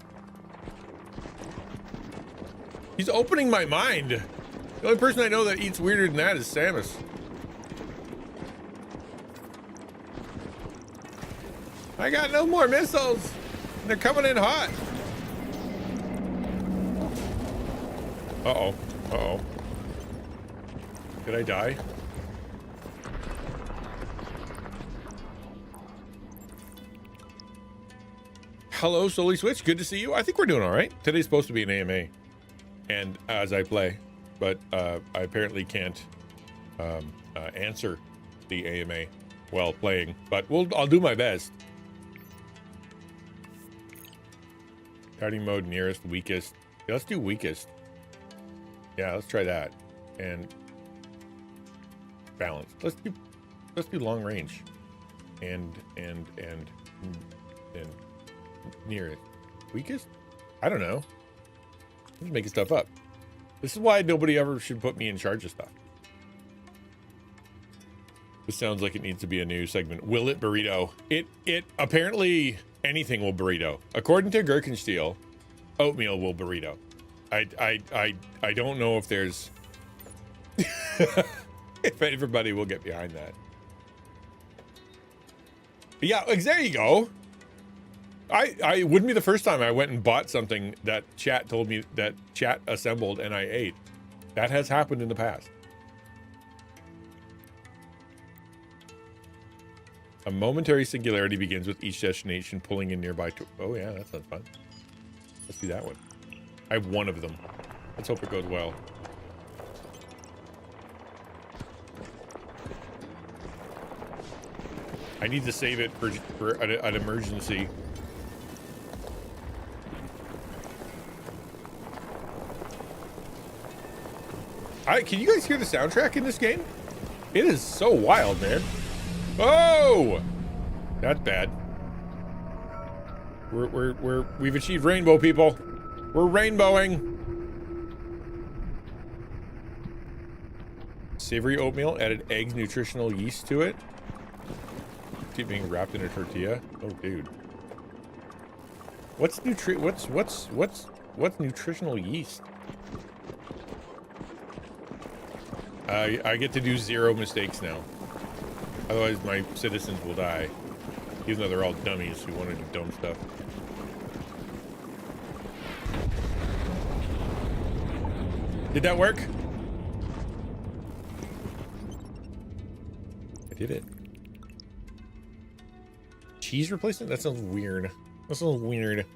He's opening my mind. The only person I know that eats weirder than that is Samus. I got no more missiles. They're coming in hot. Uh-oh. Uh-oh. Did I die? Hello, Solely Switch. Good to see you. I think we're doing all right. Today's supposed to be an AMA. And as I play. But I apparently can't answer the AMA while playing. But I'll do my best. Starting mode, nearest, weakest. Yeah, let's do weakest. Yeah, let's try that. And balance. Let's do long range. And nearest. Weakest? I don't know. I'm just making stuff up. This is why nobody ever should put me in charge of stuff. This sounds like it needs to be a new segment. Will it burrito? It apparently anything will burrito. According to Gherkensteel, oatmeal will burrito. I don't know if there's if everybody will get behind that. But yeah, there you go. I wouldn't be the first time I went and bought something that chat told me that chat assembled and I ate. That has happened in the past. A momentary singularity begins with each destination pulling in nearby. Oh yeah, that sounds fun. Let's do that one. I have one of them. Let's hope it goes well. I need to save it for an emergency. Can you guys hear the soundtrack in this game? It is so wild, man. Oh, that's bad. We've achieved rainbow, people. We're rainbowing. Savory oatmeal, added eggs, nutritional yeast to it. Keep being wrapped in a tortilla. Oh, dude. What's nutritional yeast? I get to do 0 mistakes now. Otherwise, my citizens will die. Even though they're all dummies who want to do dumb stuff. Did that work? I did it. Cheese replacement? That sounds weird. That sounds weird.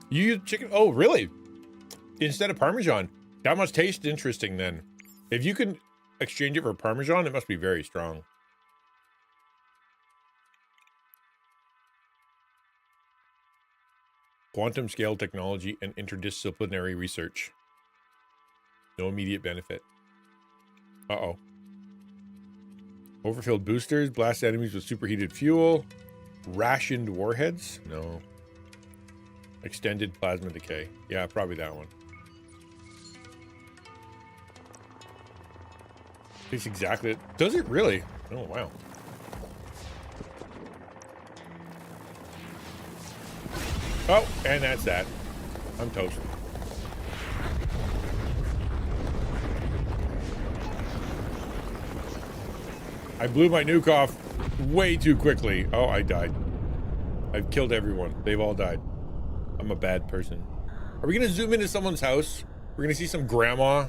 You use chicken? Oh, really? Instead of Parmesan? That must taste interesting then. If you can exchange it for Parmesan, it must be very strong. Quantum scale technology and interdisciplinary research. No immediate benefit. Uh-oh. Overfilled boosters, blast enemies with superheated fuel. Rationed warheads? No. Extended plasma decay. Yeah, probably that one. It's exactly... Does it really? Oh, wow. Oh, and that's that. I'm toast. I blew my nuke off way too quickly. Oh, I died. I've killed everyone. They've all died. I'm a bad person. Are we gonna zoom into someone's house? We're gonna see some grandma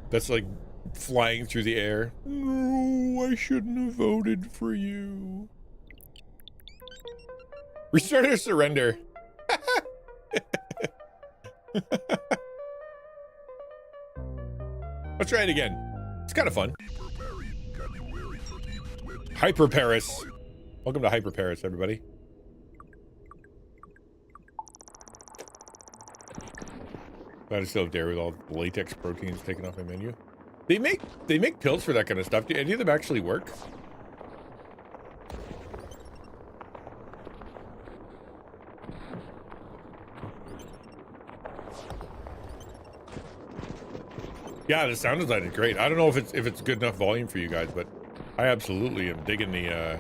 that's like flying through the air. No, I shouldn't have voted for you. Restart or surrender? Let's try it again. It's kind of fun. Hyper Paris. Welcome to Hyper Paris, everybody. Glad I still have dairy with all the latex proteins taken off my menu. They make pills for that kind of stuff. Do any of them actually work? Yeah, the sound design is great. I don't know if it's good enough volume for you guys, but I absolutely am digging the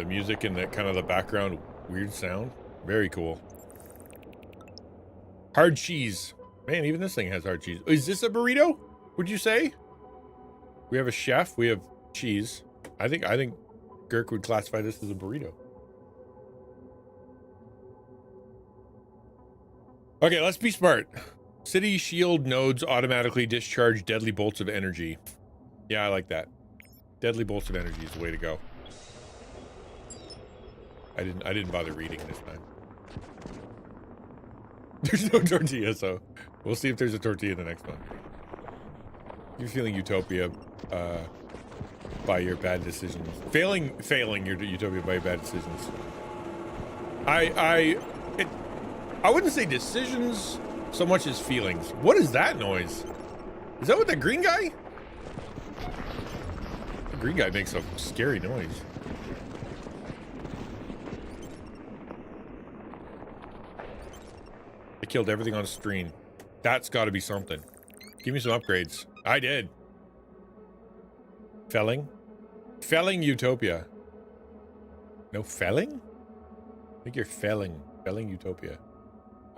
music and that kind of the background weird sound. Very cool. Hard cheese. Man, even this thing has hard cheese. Is this a burrito? Would you say? We have a chef. We have cheese. I think Girk would classify this as a burrito. Okay, let's be smart. City shield nodes automatically discharge deadly bolts of energy. Yeah, I like that. Deadly bolts of energy is the way to go. I didn't bother reading this time. There's no tortilla, so we'll see if there's a tortilla in the next one. You're feeling utopia by your bad decisions. Failing your utopia by your bad decisions. I wouldn't say decisions so much as feelings. What is that noise? Is that what the green guy? The green guy makes a scary noise. I killed everything on screen. That's got to be something. Give me some upgrades. I did. Felling? Felling utopia. No felling? I think you're felling. Felling utopia.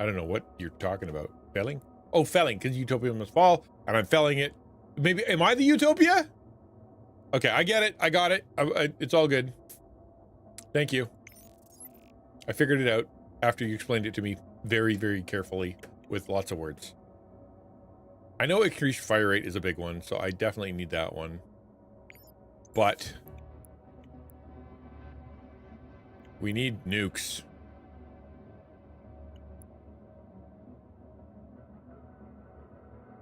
I don't know what you're talking about. Felling? Oh, felling, because utopia must fall, and I'm felling it. Maybe, am I the utopia? Okay, I get it. I got it. It's all good. Thank you. I figured it out after you explained it to me very, very carefully with lots of words. I know increased fire rate is a big one, so I definitely need that one. But we need nukes.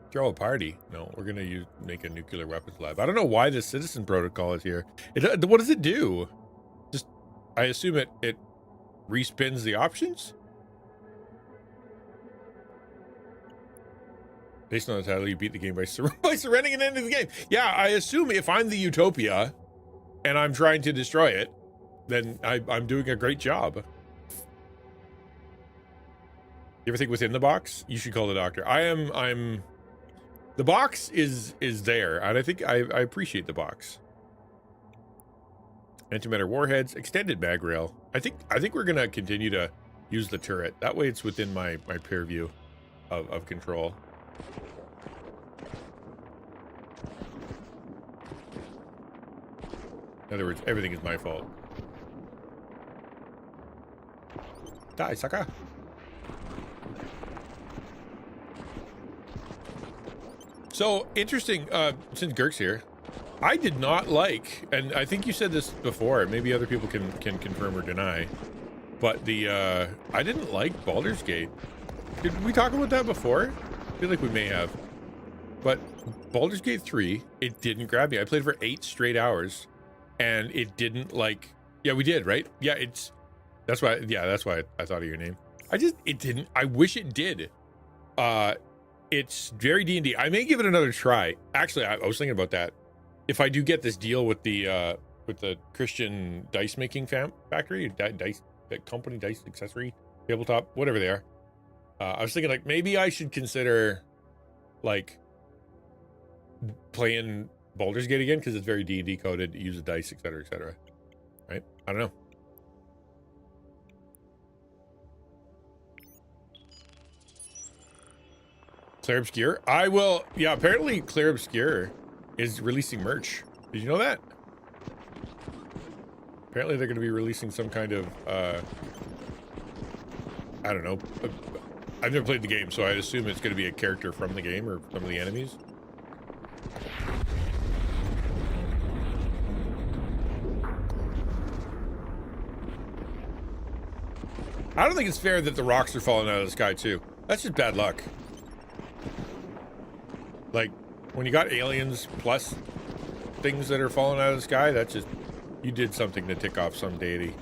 Throw a party? No, we're gonna make a nuclear weapons lab. I don't know why the citizen protocol is here. What does it do? Just, I assume it respins the options. Based on the title, you beat the game by surrendering and ending the game. Yeah, I assume if I'm the utopia and I'm trying to destroy it, then I'm doing a great job. You ever think within the box? You should call the doctor. The box is there, and I think I appreciate the box. Antimatter warheads, extended mag rail. I think we're gonna continue to use the turret. That way it's within my purview of control. In other words, everything is my fault. Die, sucker. So interesting, since Girk's here, I did not like, and I think you said this before, maybe other people can confirm or deny, but I didn't like Baldur's Gate. Did we talk about that before? I feel like we may have. But Baldur's Gate 3, it didn't grab me. I played for 8 straight hours, and it didn't like... Yeah, we did, right? Yeah, that's why I thought of your name. It didn't. I wish it did. It's very D&D. I may give it another try. Actually, I was thinking about that. If I do get this deal with the Christian dice making factory, dice company, dice accessory, tabletop, whatever they are. I was thinking like maybe I should consider like playing Baldur's Gate again because it's very D&D coded, use the dice, etc., etc. Right? I don't know. Claire Obscure? I will. Yeah, apparently Claire Obscure is releasing merch. Did you know that? Apparently they're going to be releasing some kind of, I don't know. I've never played the game, so I'd assume it's going to be a character from the game or some of the enemies. I don't think it's fair that the rocks are falling out of the sky, too. That's just bad luck. Like, when you got aliens plus things that are falling out of the sky, that's just... You did something to tick off some deity.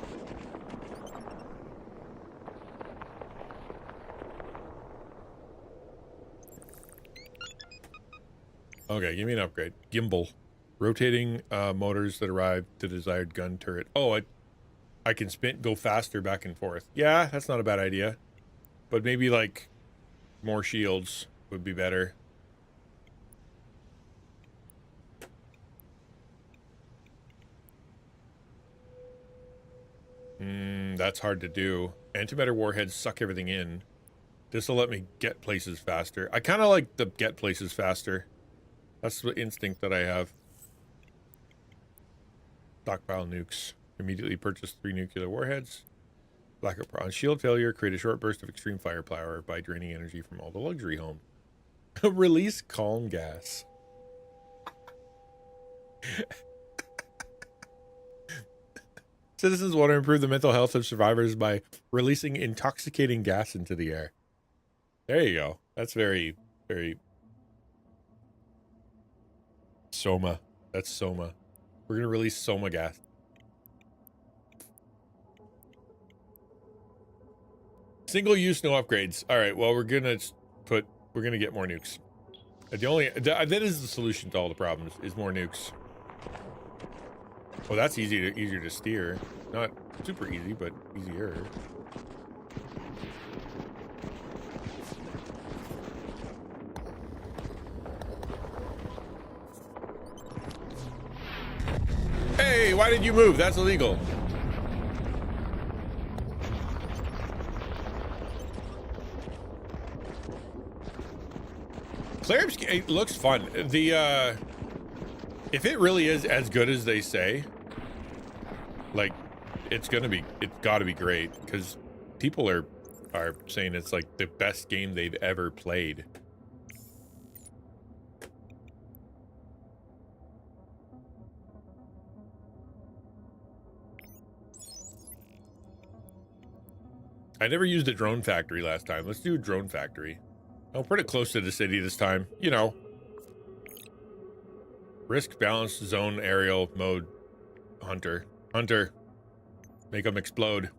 Okay, give me an upgrade. Gimbal. Rotating motors that arrive to desired gun turret. Oh, I can go faster back and forth. Yeah, that's not a bad idea. But maybe, like, more shields would be better. That's hard to do. Antimatter warheads suck everything in. This will let me get places faster. I kind of like the get places faster. That's the instinct that I have. Stockpile nukes. Immediately purchase 3 nuclear warheads. Blackout on shield failure. Create a short burst of extreme firepower by draining energy from all the luxury homes. Release calm gas. Citizens want to improve the mental health of survivors by releasing intoxicating gas into the air. There you go. That's very, very... Soma. That's Soma. We're going to release Soma gas. Single use, no upgrades. All right, well, we're going to get more nukes. That is the solution to all the problems, is more nukes. Well, that's easier to steer. Not super easy, but easier. Hey, why did you move? That's illegal. Claire, it looks fun. The if it really is as good as they say, like it's got to be great because people are saying it's like the best game they've ever played. I never used a drone factory last time. Let's do a drone factory. I'll put it close to the city this time. You know. Risk balanced zone aerial mode. Hunter. Hunter. Make them explode.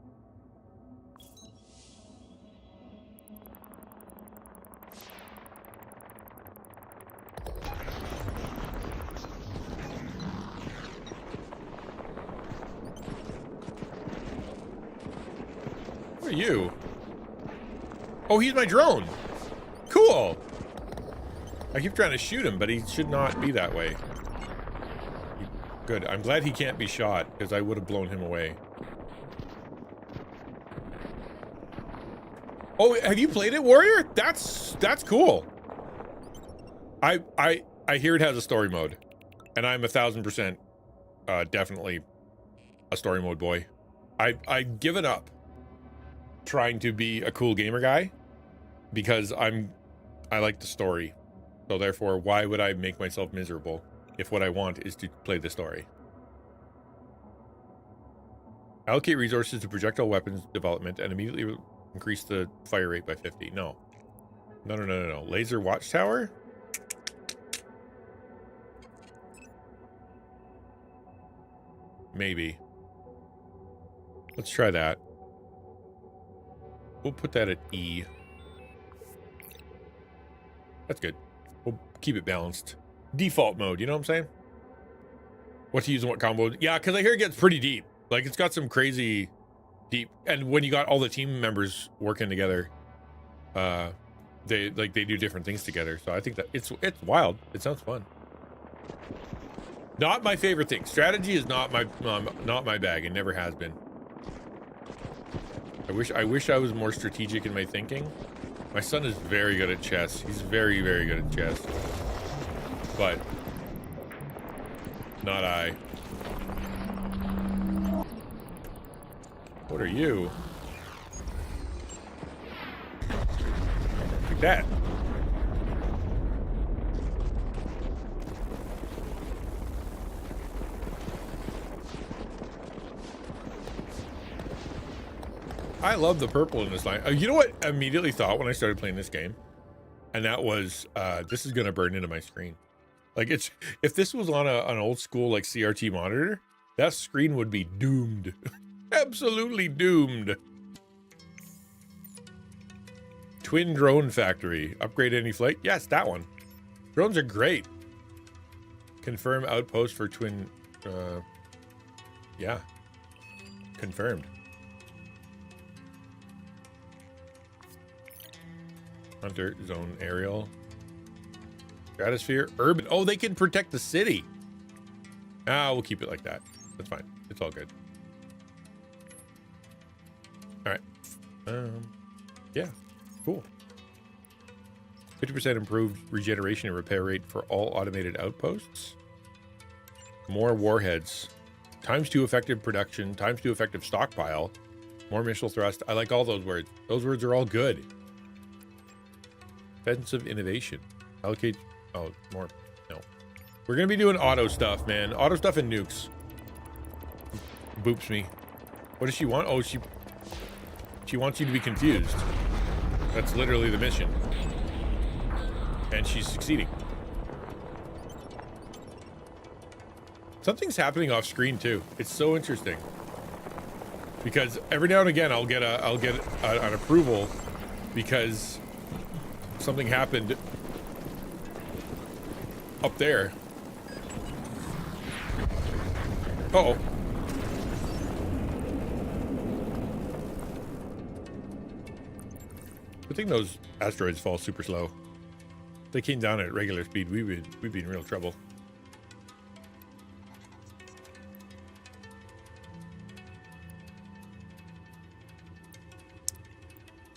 Who are you? Oh, he's my drone. Cool. I keep trying to shoot him, but he should not be that way. Good. I'm glad he can't be shot, because I would have blown him away. Oh, have you played it, Warrior? That's cool. I hear it has a story mode, and I'm 1000% definitely a story mode boy. I've given up trying to be a cool gamer guy because I like the story. So therefore, why would I make myself miserable if what I want is to play the story? Allocate resources to projectile weapons development and immediately increase the fire rate by 50. No. No. Laser watchtower? Maybe. Let's try that. We'll put that at E. That's good. We'll keep it balanced. Default mode, you know what I'm saying? What to use and what combo. Yeah, because I hear it gets pretty deep. Like, it's got some crazy deep. And when you got all the team members working together, they do different things together. So I think that it's wild. It sounds fun. Not my favorite thing. Strategy is not my bag. It never has been. I wish I was more strategic in my thinking. My son is very good at chess. He's very, very good at chess. But not I. What are you? Like that. I love the purple in this line. You know what I immediately thought when I started playing this game? And that was, this is going to burn into my screen. Like, if this was on an old school, like, CRT monitor, that screen would be doomed. Absolutely doomed. Twin drone factory. Upgrade any flight? Yes, that one. Drones are great. Confirm outpost for twin, yeah. Confirmed. Hunter, zone, aerial, stratosphere, urban. Oh, they can protect the city. Ah, we'll keep it like that. That's fine. It's all good. All right. Yeah, cool. 50% improved regeneration and repair rate for all automated outposts. More warheads. ×2 effective production. ×2 effective stockpile. More missile thrust. I like all those words. Those words are all good. Offensive innovation. Allocate. Oh, more. No. We're going to be doing auto stuff, man. Auto stuff and nukes. Boops me. What does she want? Oh, she wants you to be confused. That's literally the mission. And she's succeeding. Something's happening off screen too. It's so interesting. Because every now and again I'll get an approval because something happened up there. Uh-oh. Good thing those asteroids fall super slow. If they came down at regular speed, we'd be in real trouble.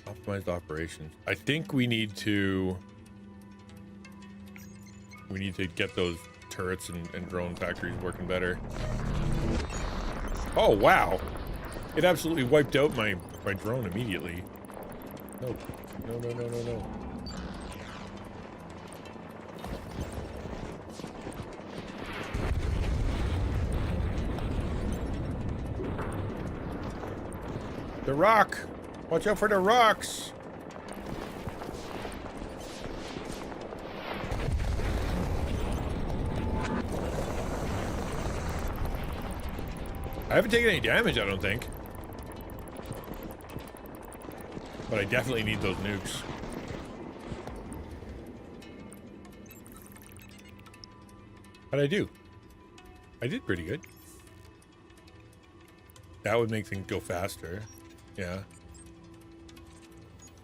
Optimized operations. I think we need to get those turrets and drone factories working better. Oh wow, it absolutely wiped out my drone immediately. No. The rock. Watch out for the rocks. I haven't taken any damage, I don't think. But I definitely need those nukes. How'd I do? I did pretty good. That would make things go faster. Yeah.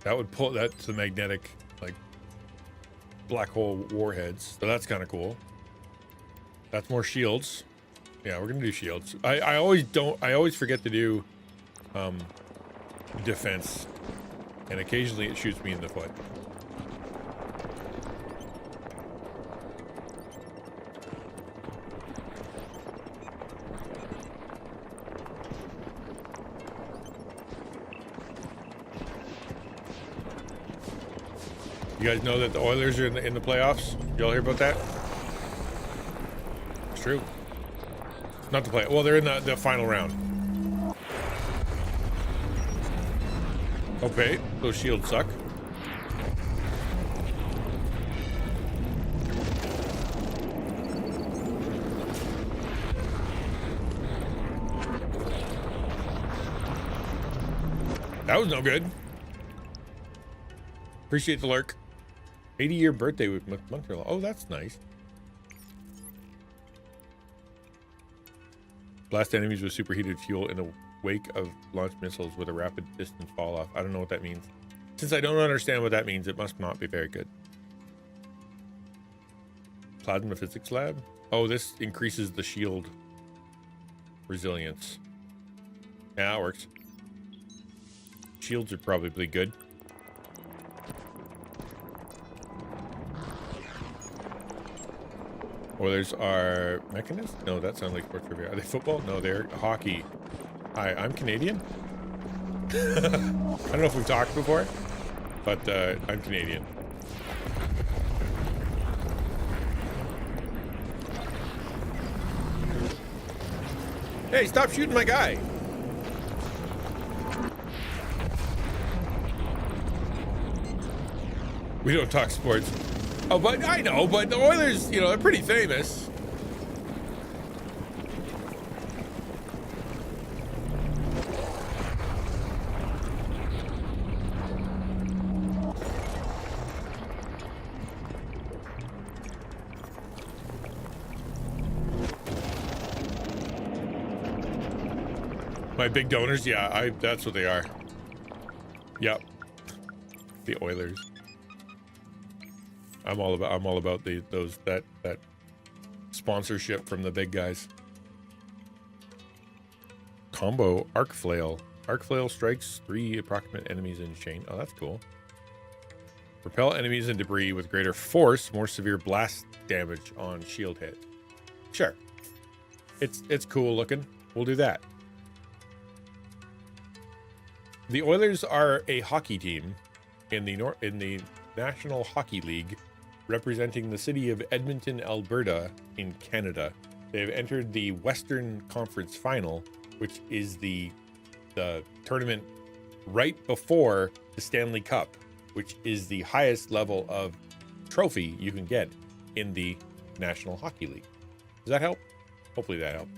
That would pull, that's the magnetic, like, black hole warheads. So that's kind of cool. That's more shields. Yeah, we're gonna do shields. I always forget to do defense. And occasionally it shoots me in the foot. You guys know that the Oilers are in the playoffs? Y'all hear about that? It's true. Not the play. Well, they're in the final round. Okay, those shields suck. That was no good. Appreciate the lurk. 80-year birthday with Montreal. Oh, that's nice. Blast enemies with superheated fuel in the wake of launched missiles with a rapid distance fall off. I don't know what that means. Since I don't understand what that means, it must not be very good. Plasma physics lab. Oh, this increases the shield resilience. Yeah, it works. Shields are probably good. Oilers are mechanist? No, that sounds like sports trivia. Are they football? No, they're hockey. Hi, I'm Canadian. I don't know if we've talked before, but I'm Canadian. Hey, stop shooting my guy. We don't talk sports. Oh, but I know, but the Oilers, you know, they're pretty famous. My big donors, yeah, that's what they are. Yep. The Oilers. I'm all about that sponsorship from the big guys. Combo arc flail. Arc flail strikes 3 approximate enemies in chain. Oh, that's cool. Repel enemies and debris with greater force, more severe blast damage on shield hit. Sure. It's cool looking. We'll do that. The Oilers are a hockey team in the National Hockey League, representing the city of Edmonton, Alberta, in Canada. They have entered the Western Conference Final, which is the tournament right before the Stanley Cup, which is the highest level of trophy you can get in the National Hockey League. Does that help? Hopefully that helped.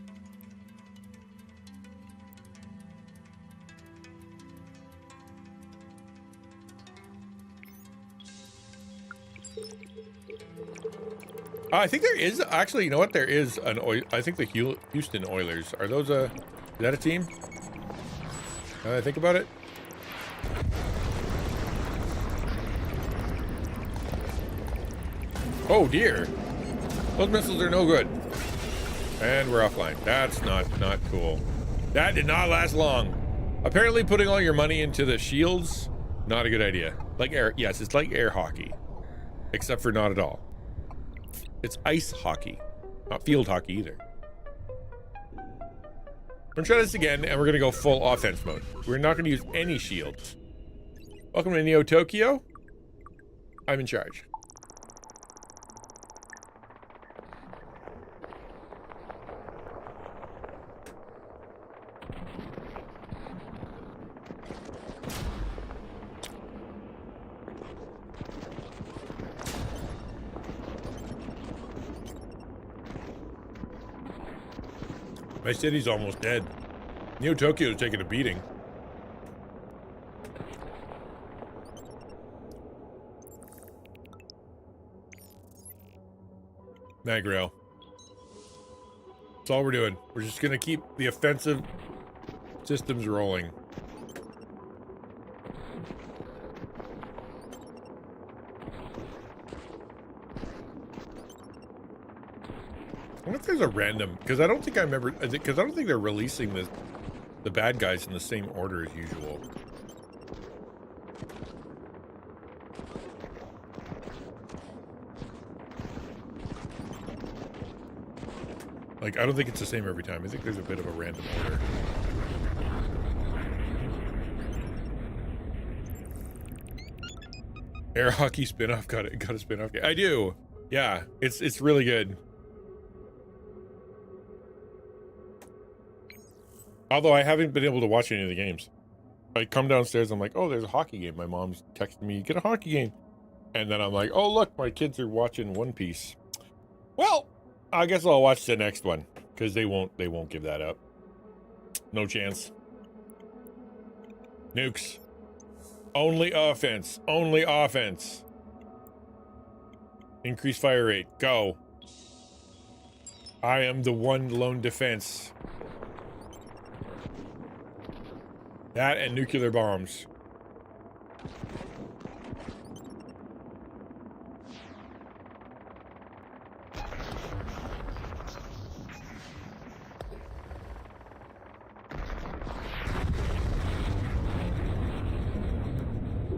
I think there is actually, you know what? There is I think the Houston Oilers. Are those is that a team? Now that I think about it. Oh dear. Those missiles are no good. And we're offline. That's not cool. That did not last long. Apparently putting all your money into the shields, not a good idea. Like air, yes, it's like air hockey. Except for not at all. It's ice hockey, not field hockey either. We're gonna try this again, and we're gonna go full offense mode. We're not gonna use any shields. Welcome to Neo Tokyo. I'm in charge. My city's almost dead. Neo Tokyo is taking a beating. Mag rail. That's all we're doing. We're just gonna keep the offensive systems rolling. I wonder if there's a random, because I don't think I remember, because I don't think they're releasing the bad guys in the same order as usual. Like, I don't think it's the same every time. I think there's a bit of a random order. Air hockey spin-off, got a spin-off. I do. Yeah, it's really good. Although I haven't been able to watch any of the games. I come downstairs, I'm like, oh, there's a hockey game. My mom's texting me, get a hockey game. And then I'm like, oh, look, my kids are watching One Piece. Well, I guess I'll watch the next one, because they won't give that up. No chance. Nukes. Only offense. Only offense. Increase fire rate. Go. I am the one lone defense. That and nuclear bombs.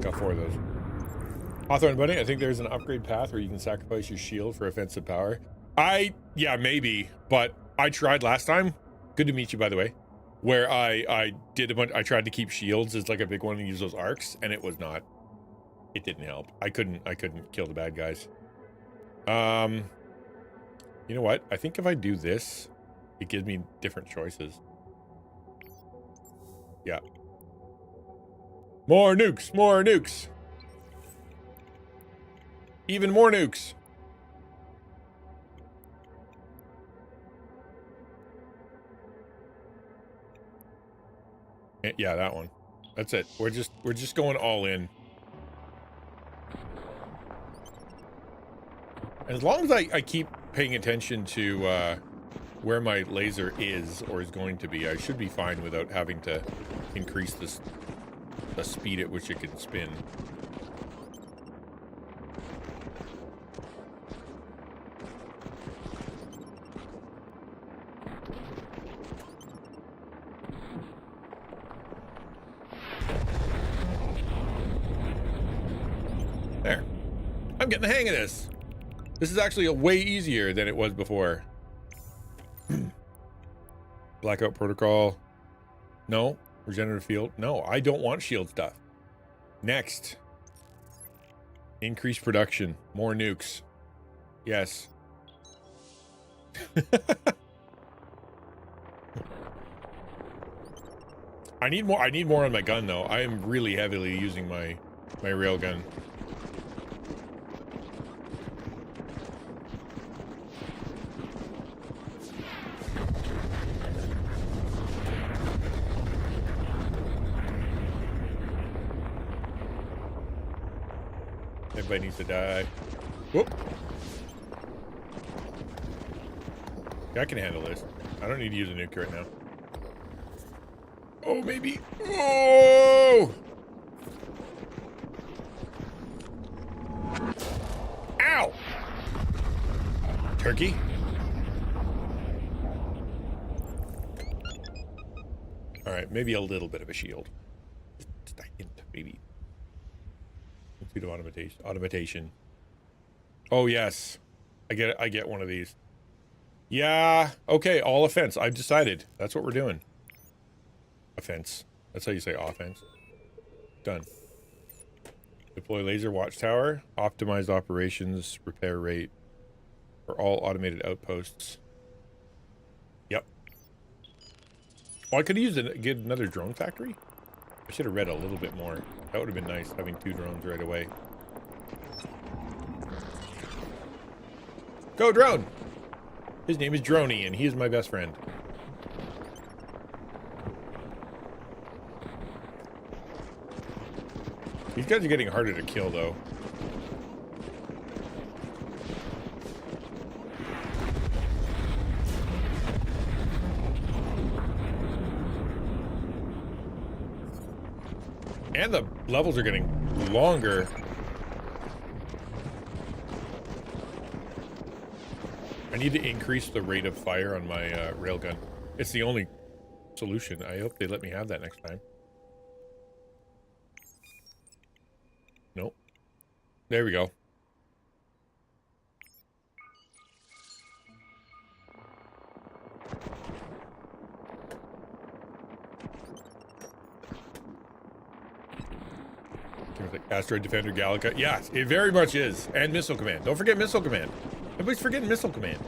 Got 4 of those. Hawthorne Bunny, I think there's an upgrade path where you can sacrifice your shield for offensive power. Yeah, maybe, but I tried last time. Good to meet you, by the way. Where I did a bunch, I tried to keep shields as like a big one and use those arcs, and it was not. It didn't help. I couldn't kill the bad guys. You know what? I think if I do this, it gives me different choices. Yeah. More nukes, more nukes. Even more nukes. Yeah, that one. That's it. We're just going all in. As long as I keep paying attention to where my laser is or is going to be, I should be fine without having to increase the speed at which it can spin. There. I'm getting the hang of this. This is actually a way easier than it was before. Blackout protocol. No. Regenerative field. No, I don't want shield stuff. Next. Increase production. More nukes. Yes. I need more on my gun though. I am really heavily using my rail gun. Everybody needs to die. Whoop. Yeah, I can handle this. I don't need to use a nuke right now. Oh, maybe. Oh! Ow! Turkey? All right, maybe a little bit of a shield. Just a hint, maybe. Speed of automation. Oh yes, I get one of these. Yeah. Okay. All offense. I've decided. That's what we're doing. Offense. That's how you say offense. Done. Deploy laser watchtower. Optimized operations. Repair rate for all automated outposts. Yep. Oh, I could use get another drone factory. I should have read a little bit more. That would have been nice, having 2 drones right away. Go, drone! His name is Droney, and he is my best friend. These guys are getting harder to kill, though. And the levels are getting longer. I need to increase the rate of fire on my railgun. It's the only solution. I hope they let me have that next time. Nope. There we go. Asteroid Defender Gallica. Yes, it very much is. And Missile Command. Don't forget Missile Command. Everybody's forgetting Missile Command.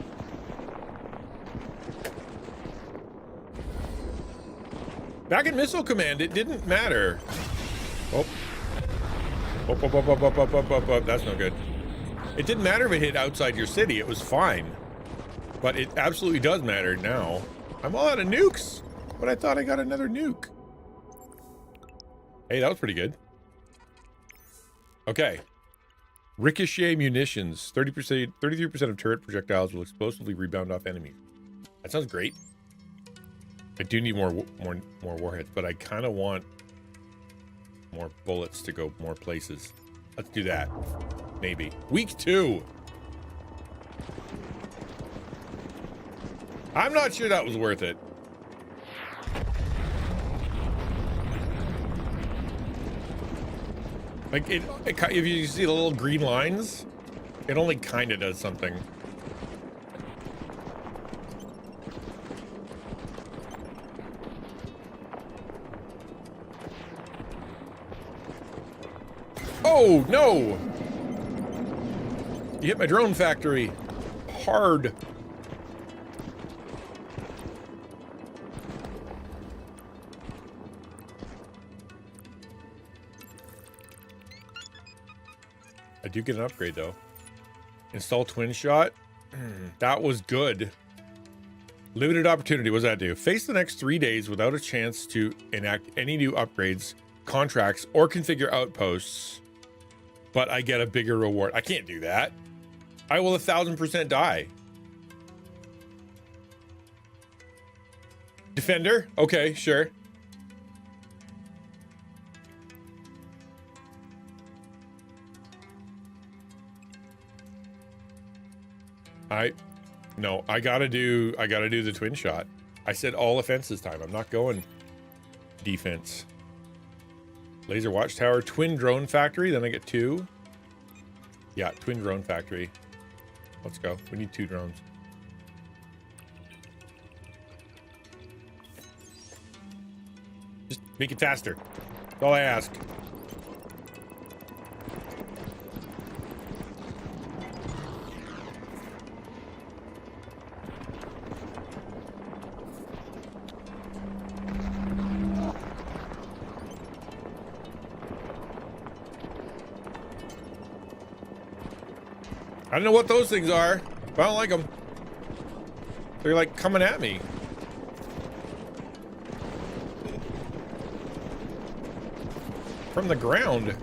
Back in Missile Command, it didn't matter. Oh. That's no good. It didn't matter if it hit outside your city. It was fine. But it absolutely does matter now. I'm all out of nukes. But I thought I got another nuke. Hey, that was pretty good. Okay. Ricochet munitions. 30%, 33% of turret projectiles will explosively rebound off enemies. That sounds great. I do need more warheads, but I kind of want more bullets to go more places. Let's do that. Maybe. Week 2. I'm not sure that was worth it. Like, if you see the little green lines, it only kind of does something. Oh, no! You hit my drone factory. Hard. I do get an upgrade, though. Install twin shot. That was good. Limited opportunity. What does that do? Face the next 3 days without a chance to enact any new upgrades, contracts, or configure outposts. But I get a bigger reward. I can't do that. I will 1,000% die. Defender? Okay, sure. No, I gotta do the twin shot. I said all offense this time. I'm not going defense. Laser watchtower, twin drone factory. Then I get 2. Yeah, twin drone factory. Let's go. We need 2 drones. Just make it faster. That's all I ask. I don't know what those things are, but I don't like them. They're like coming at me. From the ground.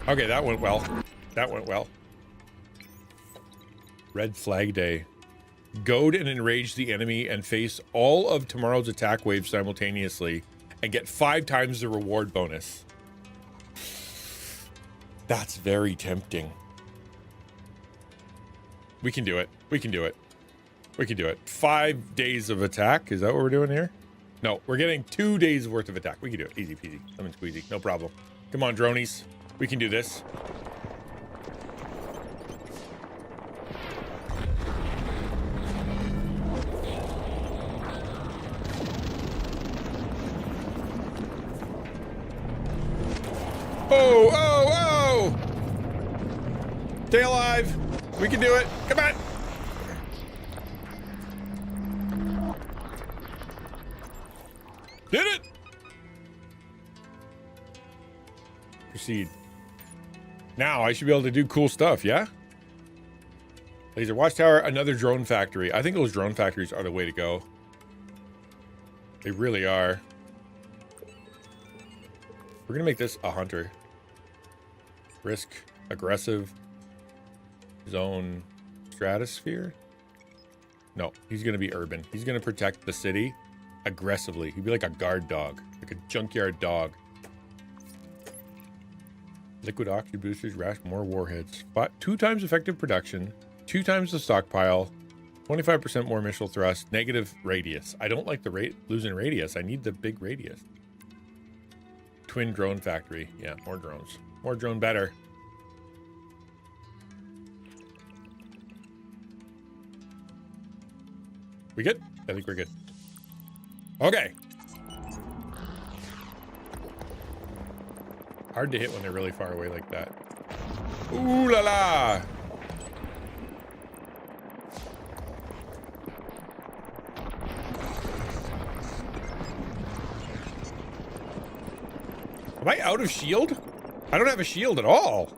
Okay, that went well. That went well. Red Flag Day. Goad and enrage the enemy and face all of tomorrow's attack waves simultaneously and get 5 times the reward bonus. That's very tempting. We can do it. We can do it. We can do it. 5 days of attack. Is that what we're doing here? No, we're getting 2 days worth of attack. We can do it. Easy peasy. Lemon squeezy. No problem. Come on, dronies. We can do this. Oh, oh, oh! Stay alive. We can do it. Come on. Did it. Proceed. Now I should be able to do cool stuff, yeah? Laser watchtower, another drone factory. I think those drone factories are the way to go. They really are. We're gonna make this a hunter. Risk, aggressive, zone, stratosphere. No, he's gonna be urban. He's gonna protect the city aggressively. He'd be like a guard dog, like a junkyard dog. Liquid oxygen boosters, rash more warheads. 2 times effective production, 2 times the stockpile, 25% more missile thrust, negative radius. I don't like the losing radius. I need the big radius. Twin drone factory. Yeah, more drones. More drone better. We good? I think we're good. Okay. Hard to hit when they're really far away like that. Ooh la la! Am I out of shield? I don't have a shield at all.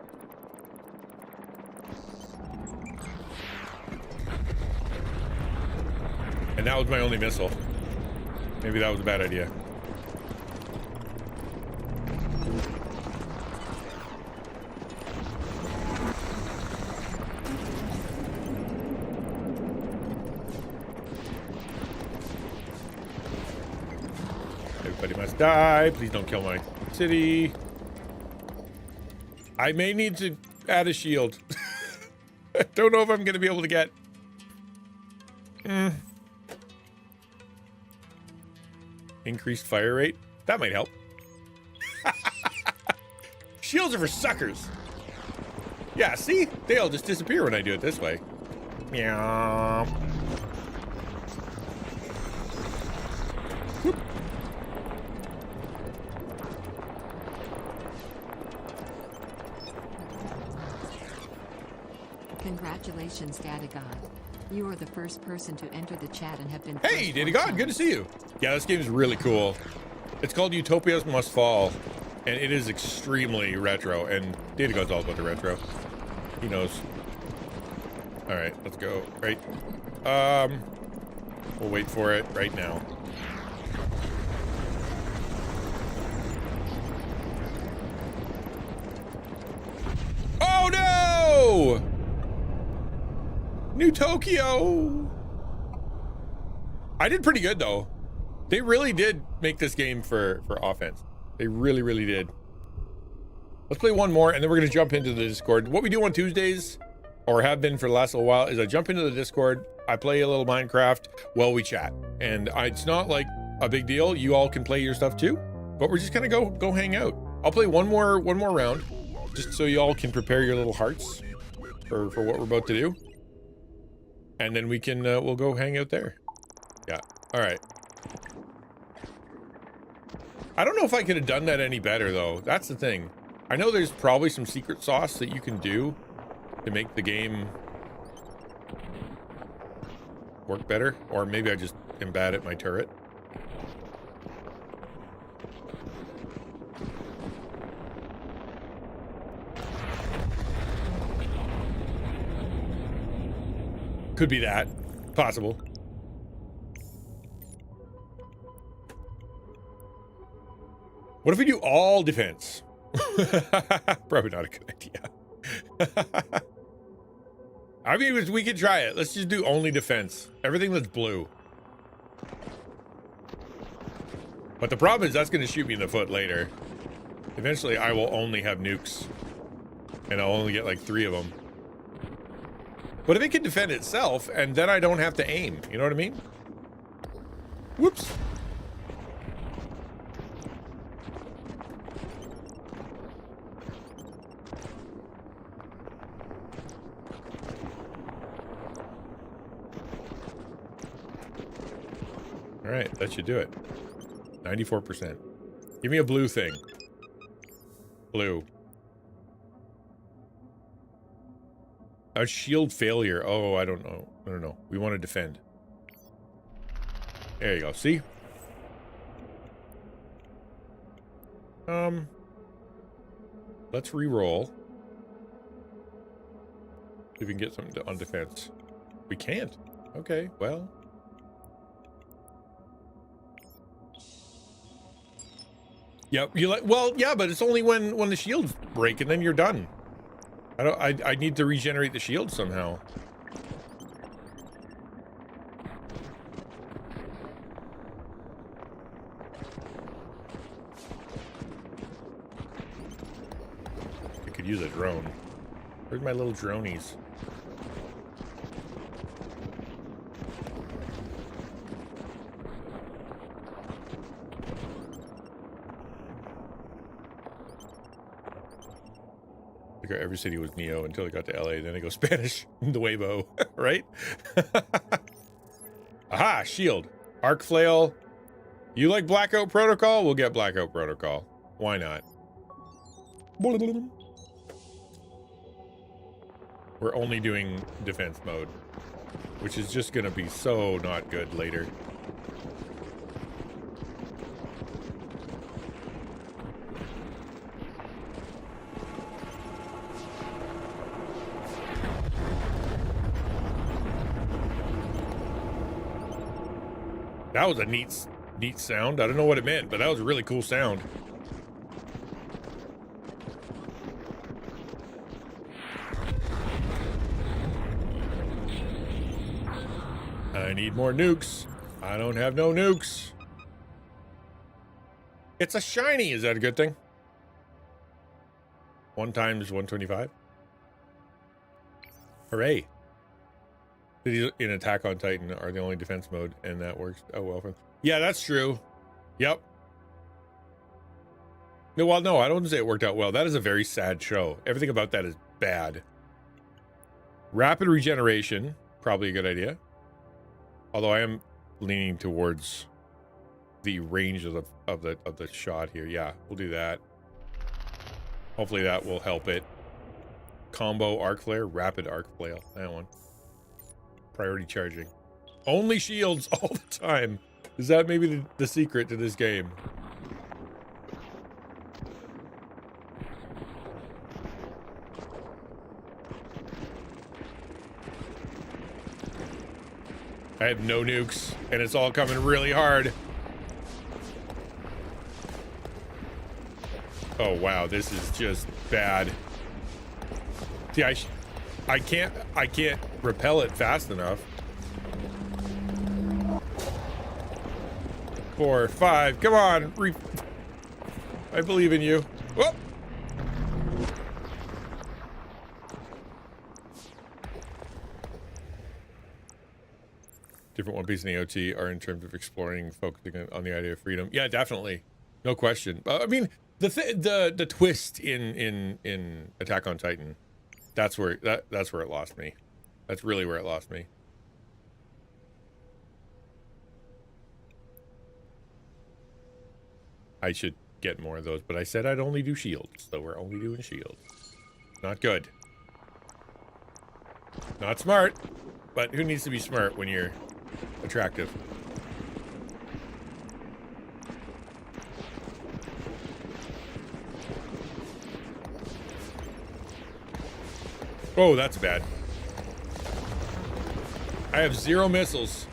And that was my only missile. Maybe that was a bad idea. Everybody must die. Please don't kill my city. I may need to add a shield. I don't know if I'm going to be able to get... Increased fire rate? That might help. Shields are for suckers. Yeah, see? They'll just disappear when I do it this way. Meow. Whoop. Congratulations, Daddy God. You are the first person to enter the chat and have been... Hey, Daddy God, good to see you. Yeah, this game is really cool. It's called Utopias Must Fall, and it is extremely retro, and Daddy God's all about the retro. He knows. All right, let's go. Right. We'll wait for it right now. Oh, no! New Tokyo. I did pretty good though. They really did make this game for offense. They really, really did. Let's play one more and then we're gonna jump into the Discord. What we do on Tuesdays, or have been for the last little while, is I jump into the Discord, I play a little Minecraft while we chat. And it's not like a big deal. You all can play your stuff too, but we're just gonna go hang out. I'll play one more round, just so you all can prepare your little hearts for what we're about to do. And then we can, we'll go hang out there. Yeah, all right. I don't know if I could have done that any better though. That's the thing. I know there's probably some secret sauce that you can do to make the game work better. Or maybe I just am bad at my turret. Could be that. Possible. What if we do all defense? Probably not a good idea. I mean, we could try it. Let's just do only defense. Everything that's blue. But the problem is that's going to shoot me in the foot later. Eventually, I will only have nukes. And I'll only get like 3 of them. But if it can defend itself, and then I don't have to aim. You know what I mean? Whoops. All right, that should do it. 94%. Give me a blue thing. Blue. A shield failure. Oh, I don't know. I don't know. We want to defend. There you go. See? Let's re-roll. See if we can get something on defense. We can't. Okay, well. Yep, you like, well, yeah, but it's only when the shields break and then you're done. I need to regenerate the shield somehow. I could use a drone. Where's my little dronies? Every city was Neo until it got to LA. Then they go Spanish. The Weibo, right? Aha! Shield, arc flail. You like Blackout Protocol? We'll get Blackout Protocol. Why not? We're only doing defense mode, which is just gonna be so not good later. That was a neat sound. I don't know what it meant, but that was a really cool sound. I need more nukes. I don't have no nukes. It's a shiny. Is that a good thing? 1 times 125. Hooray. Cities in Attack on Titan are the only defense mode, and that works. Oh, well. Yeah, that's true. Yep. No, well, no, I don't say it worked out well. That is a very sad show. Everything about that is bad. Rapid regeneration, probably a good idea. Although I am leaning towards the range of the shot here. Yeah, we'll do that. Hopefully that will help it. Combo arc flare, rapid arc flare. That one. Priority charging. Only shields all the time. Is that maybe the secret to this game? I have no nukes, and it's all coming really hard. Oh wow, this is just bad. See, I can't repel it fast enough. 4, 5, come on, I believe in you. Whoop. Different One Piece and AOT are in terms of exploring, focusing on the idea of freedom. Yeah, definitely, no question. I mean, the twist in Attack on Titan, that's where it lost me. That's really where it lost me. I should get more of those, but I said I'd only do shields, so we're only doing shields. Not good. Not smart, but who needs to be smart when you're attractive? Oh, that's bad. I have 0 missiles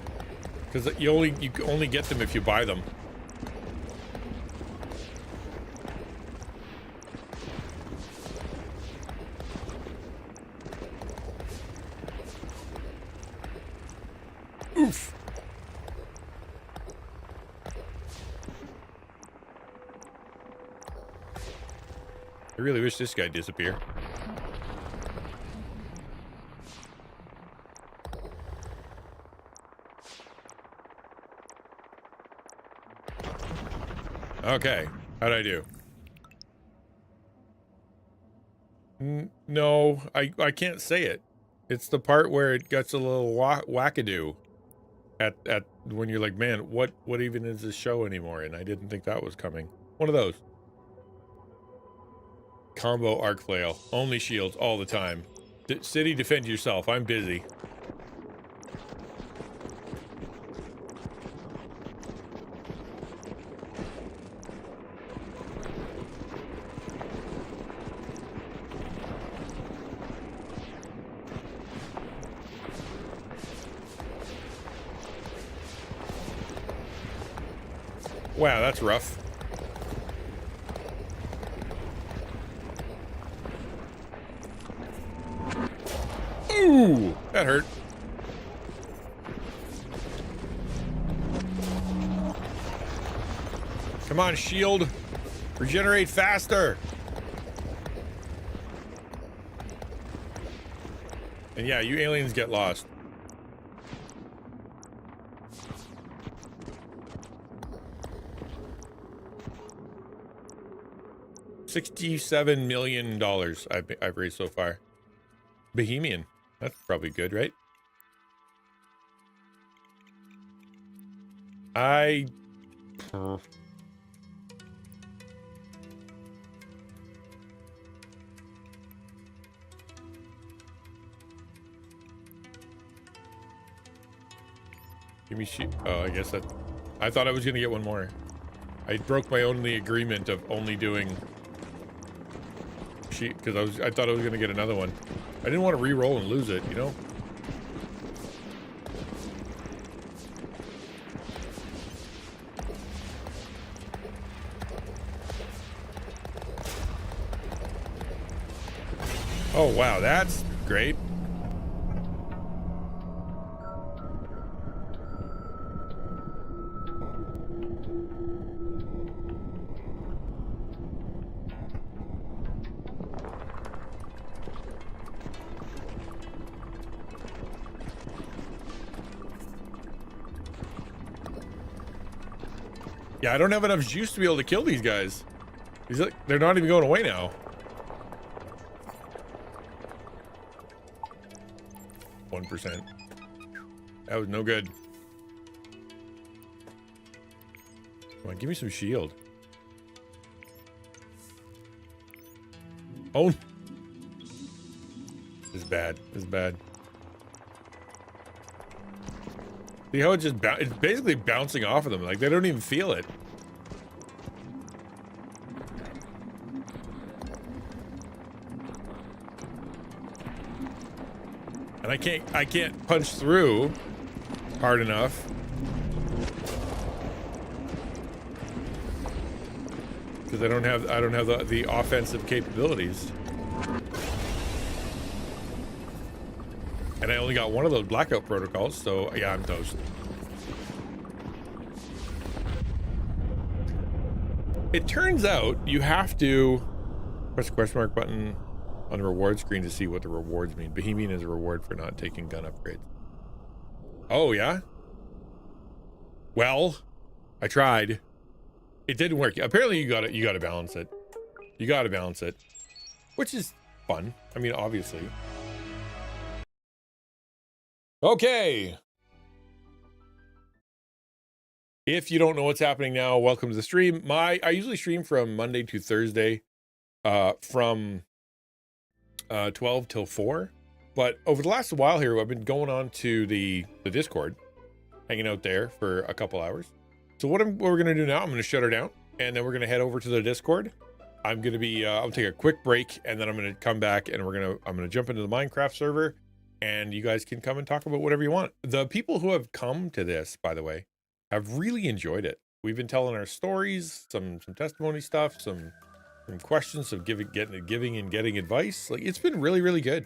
because you only get them if you buy them. Oof. I really wish this guy disappeared. Okay, how'd I do? No, I can't say it. It's the part where it gets a little wackadoo at when you're like, man, what even is this show anymore? And I didn't think that was coming. One of those. Combo arc flail, only shields all the time. City, defend yourself. I'm busy. Wow, that's rough. Ooh, that hurt. Come on, shield. Regenerate faster. And yeah, you aliens get lost. $67 million I've raised so far. Bohemian. That's probably good, right? Give me shit. Oh, I guess that. I thought I was gonna get one more. I broke my only agreement of only doing sheet because I thought I was gonna get another one. I didn't want to re-roll and lose it, you know. Oh, wow, that's great. Yeah, I don't have enough juice to be able to kill these guys. They're not even going away now. 1%. That was no good. Come on, give me some shield. Oh. This is bad. This is bad. See how it's basically bouncing off of them. Like, they don't even feel it. And I can't punch through hard enough. Because I don't have the offensive capabilities. And I only got one of those blackout protocols, so yeah, I'm toast. It turns out you have to press the question mark button on the reward screen to see what the rewards mean. Bohemian is a reward for not taking gun upgrades. Oh, yeah? Well, I tried. It didn't work. Apparently you gotta balance it. You gotta balance it. Which is fun. I mean, obviously. Okay. If you don't know what's happening now, welcome to the stream. I usually stream from Monday to Thursday, from 12 till 4. But over the last while here, I've been going on to the Discord, hanging out there for a couple hours. So what we're gonna do now, I'm gonna shut her down, and then we're gonna head over to the Discord. I'm gonna be I'll take a quick break, and then I'm gonna come back, and I'm gonna jump into the Minecraft server, and you guys can come and talk about whatever you want. The people who have come to this, by the way, have really enjoyed it. We've been telling our stories, some testimony stuff, some questions of giving and getting advice. Like, it's been really, really good.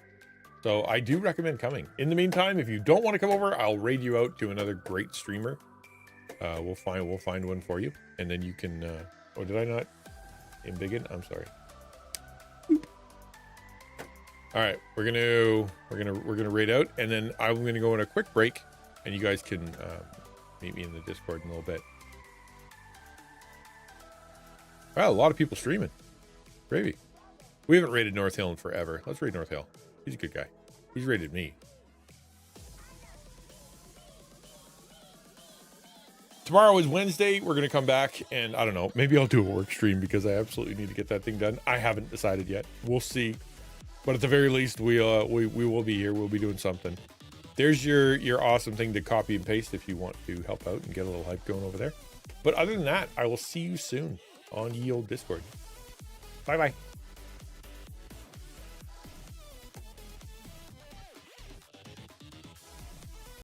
So I do recommend coming. In the meantime, if you don't want to come over, I'll raid you out to another great streamer. We'll find one for you, and then you can. Oh, did I not embiggen? I'm sorry. Boop. All right, we're gonna raid out, and then I'm gonna go on a quick break, and you guys can meet me in the Discord in a little bit. Wow, a lot of people streaming. Gravy. We haven't raided North Hill in forever. Let's raid North Hill. He's a good guy. He's raided me. Tomorrow is Wednesday. We're going to come back, and I don't know, maybe I'll do a work stream because I absolutely need to get that thing done. I haven't decided yet. We'll see. But at the very least, we will be here. We'll be doing something. There's your awesome thing to copy and paste if you want to help out and get a little hype going over there. But other than that, I will see you soon on ye old Discord. Bye-bye.